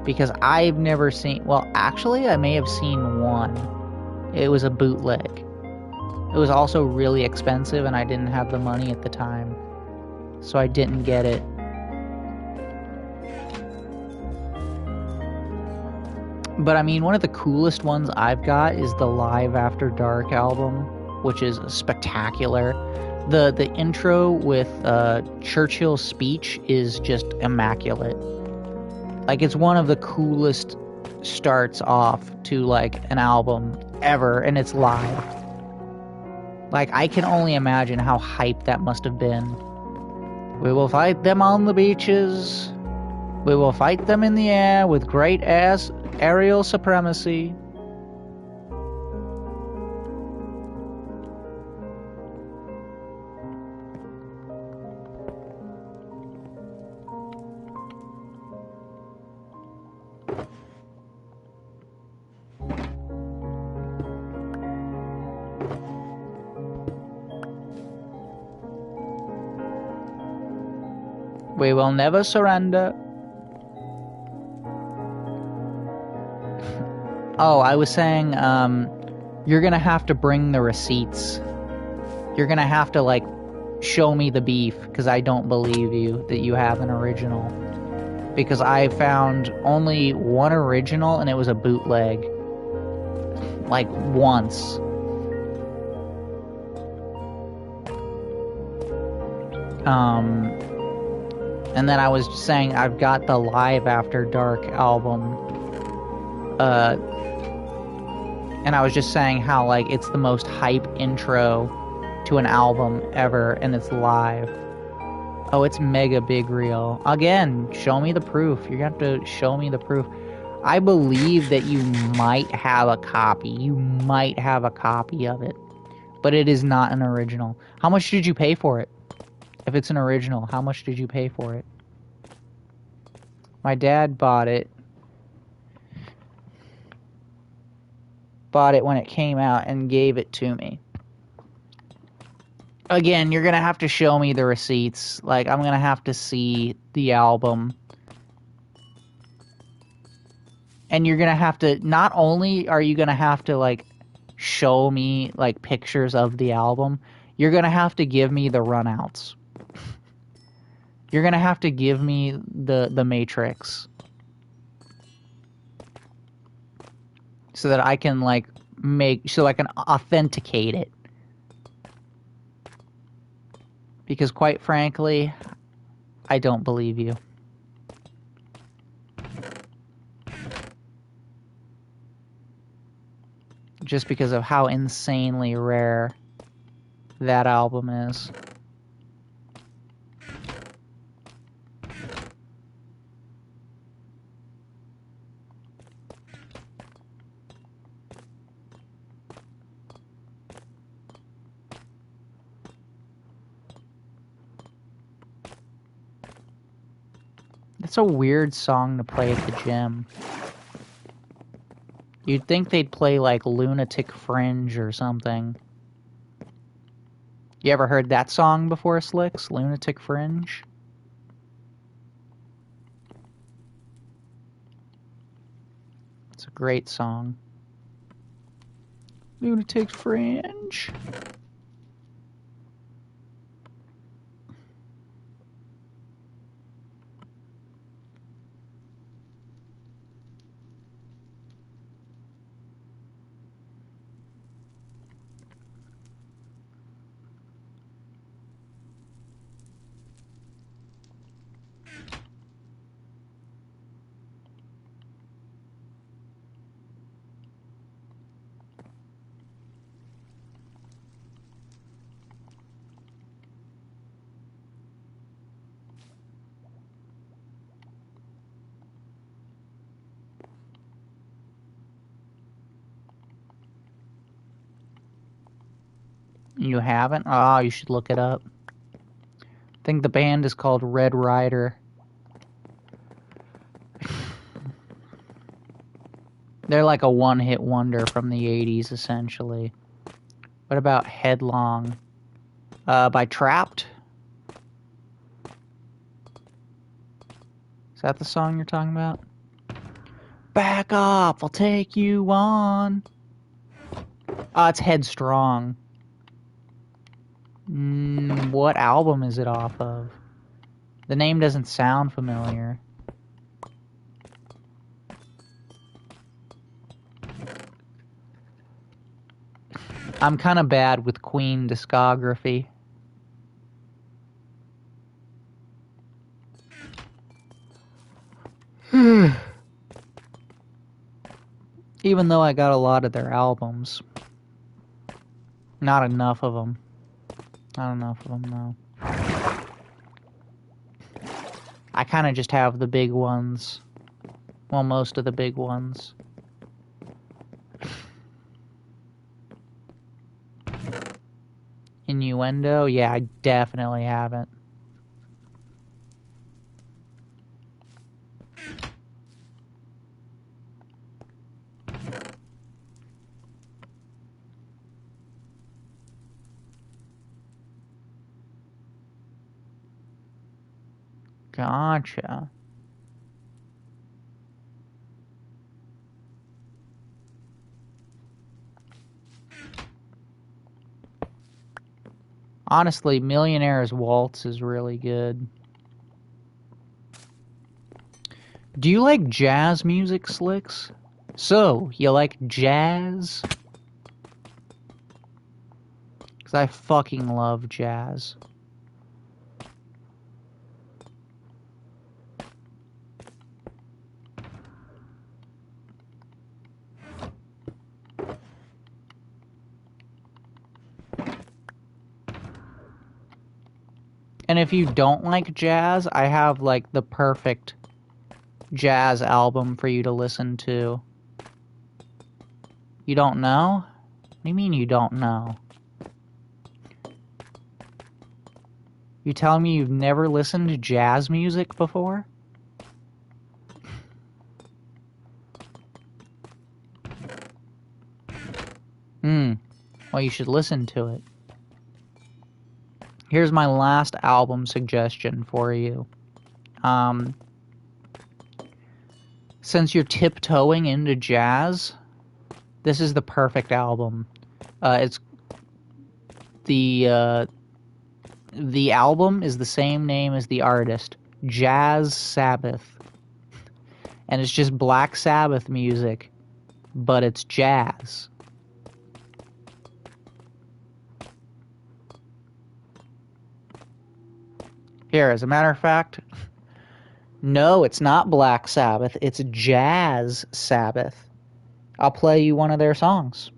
Because I've never seen... Well, actually, I may have seen one. It was a bootleg. It was also really expensive, and I didn't have the money at the time. So I didn't get it. But I mean, one of the coolest ones I've got is the Live After Dark album, which is spectacular. The intro with Churchill's speech is just immaculate. Like, it's one of the coolest starts off to, like, an album ever, and it's live. Like, I can only imagine how hype that must have been. We will fight them on the beaches. We will fight them in the air with great aerial supremacy. We will never surrender. Oh, I was saying, you're gonna have to bring the receipts. You're gonna have to, like, show me the beef, because I don't believe you that you have an original. Because I found only one original, and it was a bootleg. Like, once. And then I was saying I've got the Live After Dark album. And I was just saying how, like, it's the most hype intro to an album ever, and it's live. Oh, it's mega big reel. Again, show me the proof. You're gonna have to show me the proof. I believe that you might have a copy. You might have a copy of it. But it is not an original. How much did you pay for it? If it's an original, how much did you pay for it? My dad bought it. Bought it when it came out and gave it to me. Again, you're gonna have to show me the receipts. Like, I'm gonna have to see the album And you're gonna have to, not only are you gonna have to like show me like pictures of the album, you're gonna have to give me the runouts. You're gonna have to give me the matrix so that I can like so I can authenticate it. Because quite frankly, I don't believe you. Just because of how insanely rare that album is. It's a weird song to play at the gym. You'd think they'd play like Lunatic Fringe or something. You ever heard that song before, Slicks? Lunatic Fringe? It's a great song. Lunatic Fringe. You haven't? Oh, you should look it up. I think the band is called Red Rider. They're like a one-hit wonder from the 80s, essentially. What about Headlong? By Trapped? Is that the song you're talking about? Back off, I'll take you on. It's Headstrong. What album is it off of? The name doesn't sound familiar. I'm kind of bad with Queen discography. Even though I got a lot of their albums. Not enough of them. Not enough of them, no. I kind of just have the big ones. Well, most of the big ones. Innuendo? Yeah, I definitely haven't. Gotcha. Honestly, Millionaire's Waltz is really good. Do you like jazz music, Slicks? So, you like jazz? Because I fucking love jazz. And if you don't like jazz, I have like the perfect jazz album for you to listen to. You don't know? What do you mean you don't know? You telling me you've never listened to jazz music before? Well, you should listen to it. Here's my last album suggestion for you. Since you're tiptoeing into jazz, this is the perfect album. It's the album is the same name as the artist, Jazz Sabbath, and it's just Black Sabbath music, but it's jazz. Here, as a matter of fact, no, it's not Black Sabbath, it's Jazz Sabbath. I'll play you one of their songs.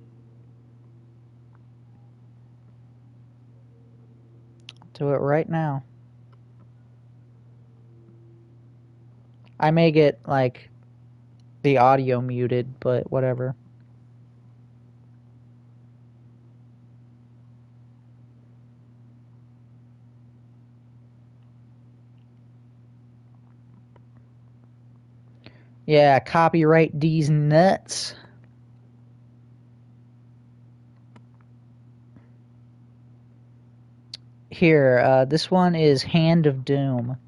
I'll do it right now. I may get, like, the audio muted, but whatever. Yeah, copyright these nuts. Here, this one is Hand of Doom.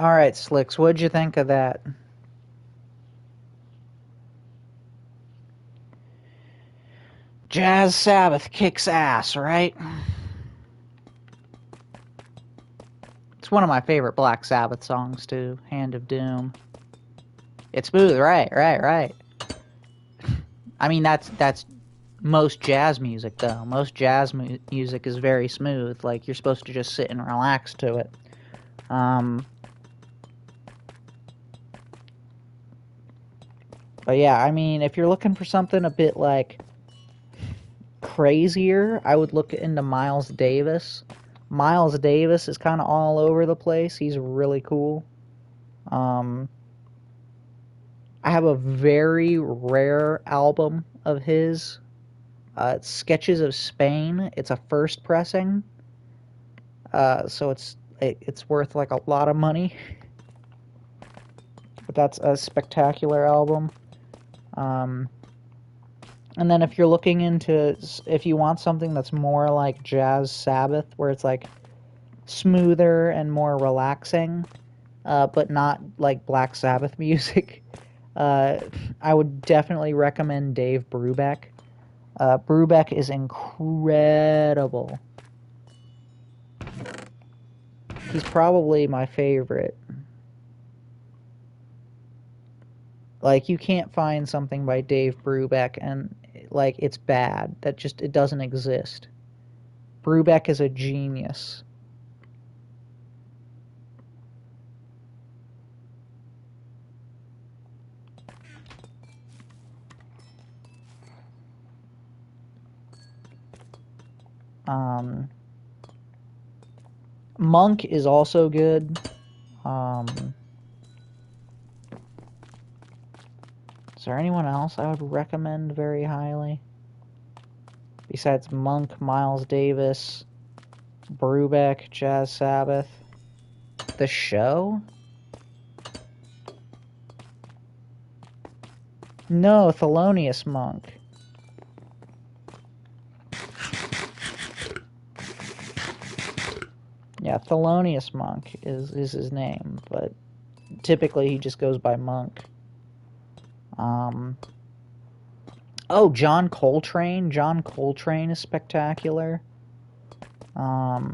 Alright, Slicks, what'd you think of that? Jazz Sabbath kicks ass, right? It's one of my favorite Black Sabbath songs, too. Hand of Doom. It's smooth, right. I mean, that's most jazz music, though. Most jazz music is very smooth. Like, you're supposed to just sit and relax to it. But yeah, I mean, if you're looking for something a bit, like, crazier, I would look into Miles Davis. Miles Davis is kind of all over the place. He's really cool. I have a very rare album of his. It's Sketches of Spain. It's a first pressing. So it's worth like a lot of money. But that's a spectacular album. And then if you're looking into, if you want something that's more like Jazz Sabbath, where it's like smoother and more relaxing, but not like Black Sabbath music, I would definitely recommend Dave Brubeck. Brubeck is incredible. He's probably my favorite. Like, you can't find something by Dave Brubeck and, like, it's bad. It doesn't exist. Brubeck is a genius. Monk is also good. Is there anyone else I would recommend very highly? Besides Monk, Miles Davis, Brubeck, Jazz Sabbath. The Show? No, Thelonious Monk. Yeah, Thelonious Monk is his name, but typically he just goes by Monk. Oh, John Coltrane. John Coltrane is spectacular. Oh,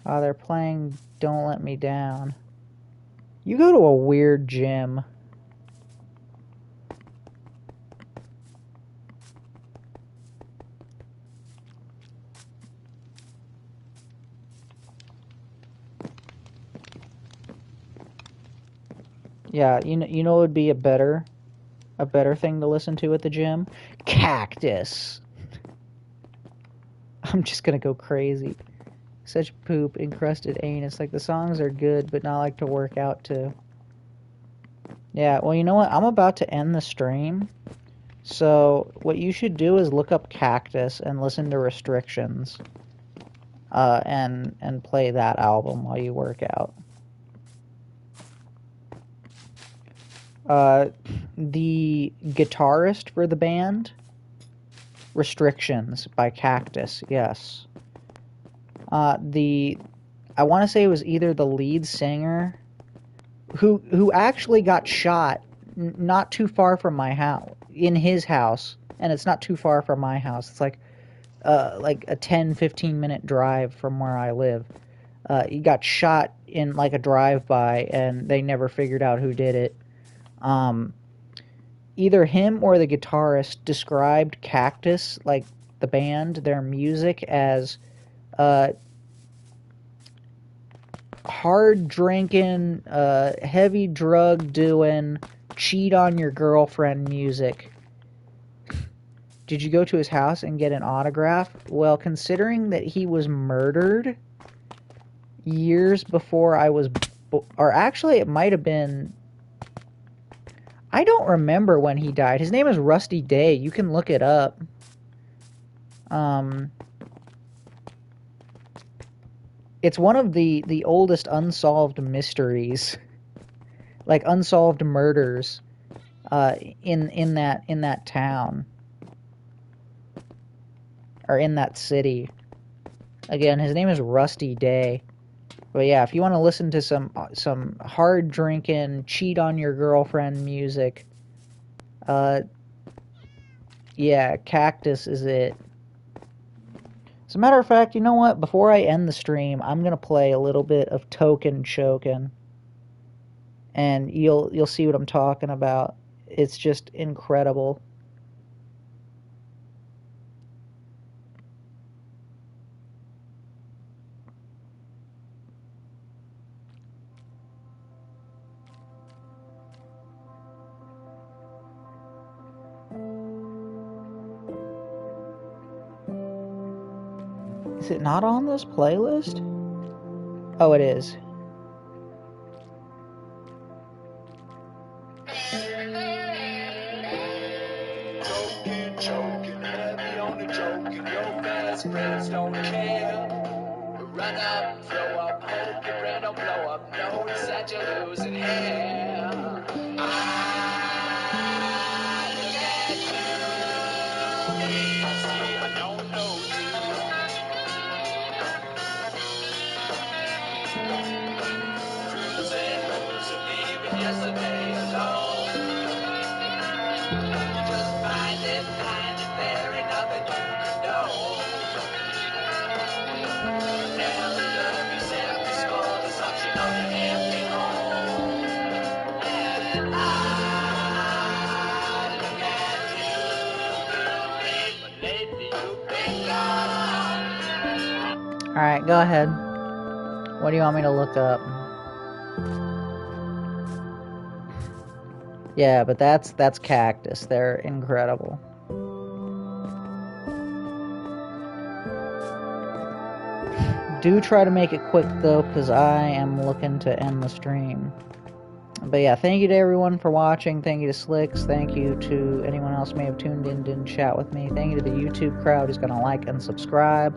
they're playing Don't Let Me Down. You go to a weird gym. Yeah, you know what would be a better thing to listen to at the gym? Cactus. I'm just gonna go crazy. Such poop, encrusted anus. Like, the songs are good, but not like to work out to. Yeah, well, you know what? I'm about to end the stream. So, what you should do is look up Cactus and listen to Restrictions. And play that album while you work out. The guitarist for the band, Restrictions by Cactus, yes. I want to say it was either the lead singer who actually got shot not too far from my house, in his house, and it's not too far from my house. It's like a 10-15 minute drive from where I live. He got shot in like a drive-by, and they never figured out who did it. Either him or the guitarist described Cactus, like the band, their music, as hard drinking, heavy drug doing, cheat on your girlfriend music. Did you go to his house and get an autograph? Well, considering that he was murdered years before I was, or actually it might have been, I don't remember when he died. His name is Rusty Day. You can look it up. It's one of the oldest unsolved mysteries, like unsolved murders, in that town, or in that city. Again, his name is Rusty Day. But yeah, if you want to listen to some hard drinking, cheat on your girlfriend music, yeah, Cactus is it. As a matter of fact, you know what? Before I end the stream, I'm gonna play a little bit of Token Chokin', and you'll see what I'm talking about. It's just incredible. Is it not on this playlist? Oh, it is. Joking, heavy on the joking. Your best friends don't care. Run up, throw up, hope your brand don't blow up. Notice that you're losing hair. Look at you. See, I don't know you. Cruising, leaving yesterday alone. Just find it, there ain't nothing you can know. Never love yourself, the small assumption of an empty home. And I look at you, but lately you've been gone. Alright, go ahead. What do you want me to look up? Yeah, but that's Cactus. They're incredible. Do try to make it quick, though, because I am looking to end the stream. But yeah, thank you to everyone for watching. Thank you to Slicks. Thank you to anyone else who may have tuned in, didn't chat with me. Thank you to the YouTube crowd who's going to like and subscribe.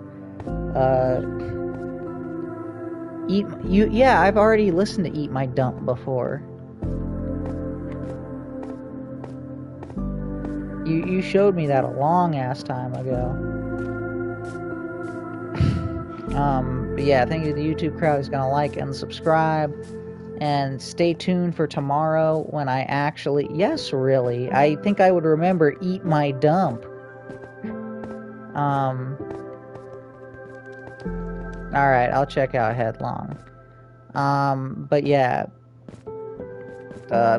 Yeah, I've already listened to Eat My Dump before. You showed me that a long-ass time ago. But yeah, thank you to the YouTube crowd who's going to like and subscribe. And stay tuned for tomorrow when I actually... Yes, really. I think I would remember Eat My Dump. Alright, I'll check out Headlong. But yeah.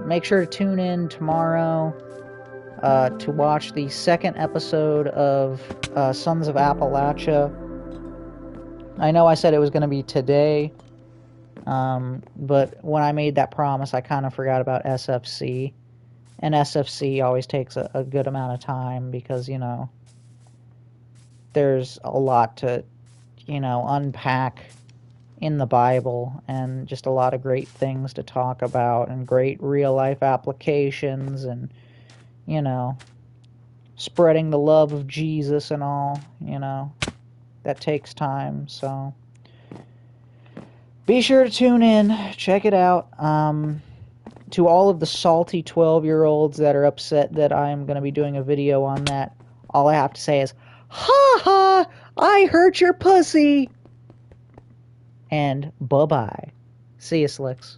Make sure to tune in tomorrow to watch the second episode of Sons of Appalachia. I know I said it was going to be today. But when I made that promise, I kind of forgot about SFC. And SFC always takes a good amount of time because, you know, there's a lot to, you know, unpack in the Bible and just a lot of great things to talk about and great real-life applications and, you know, spreading the love of Jesus and all, you know, that takes time, so... Be sure to tune in, check it out. To all of the salty 12-year-olds that are upset that I'm going to be doing a video on that, all I have to say is, ha ha, I hurt your pussy! And bye-bye. See you, Slicks.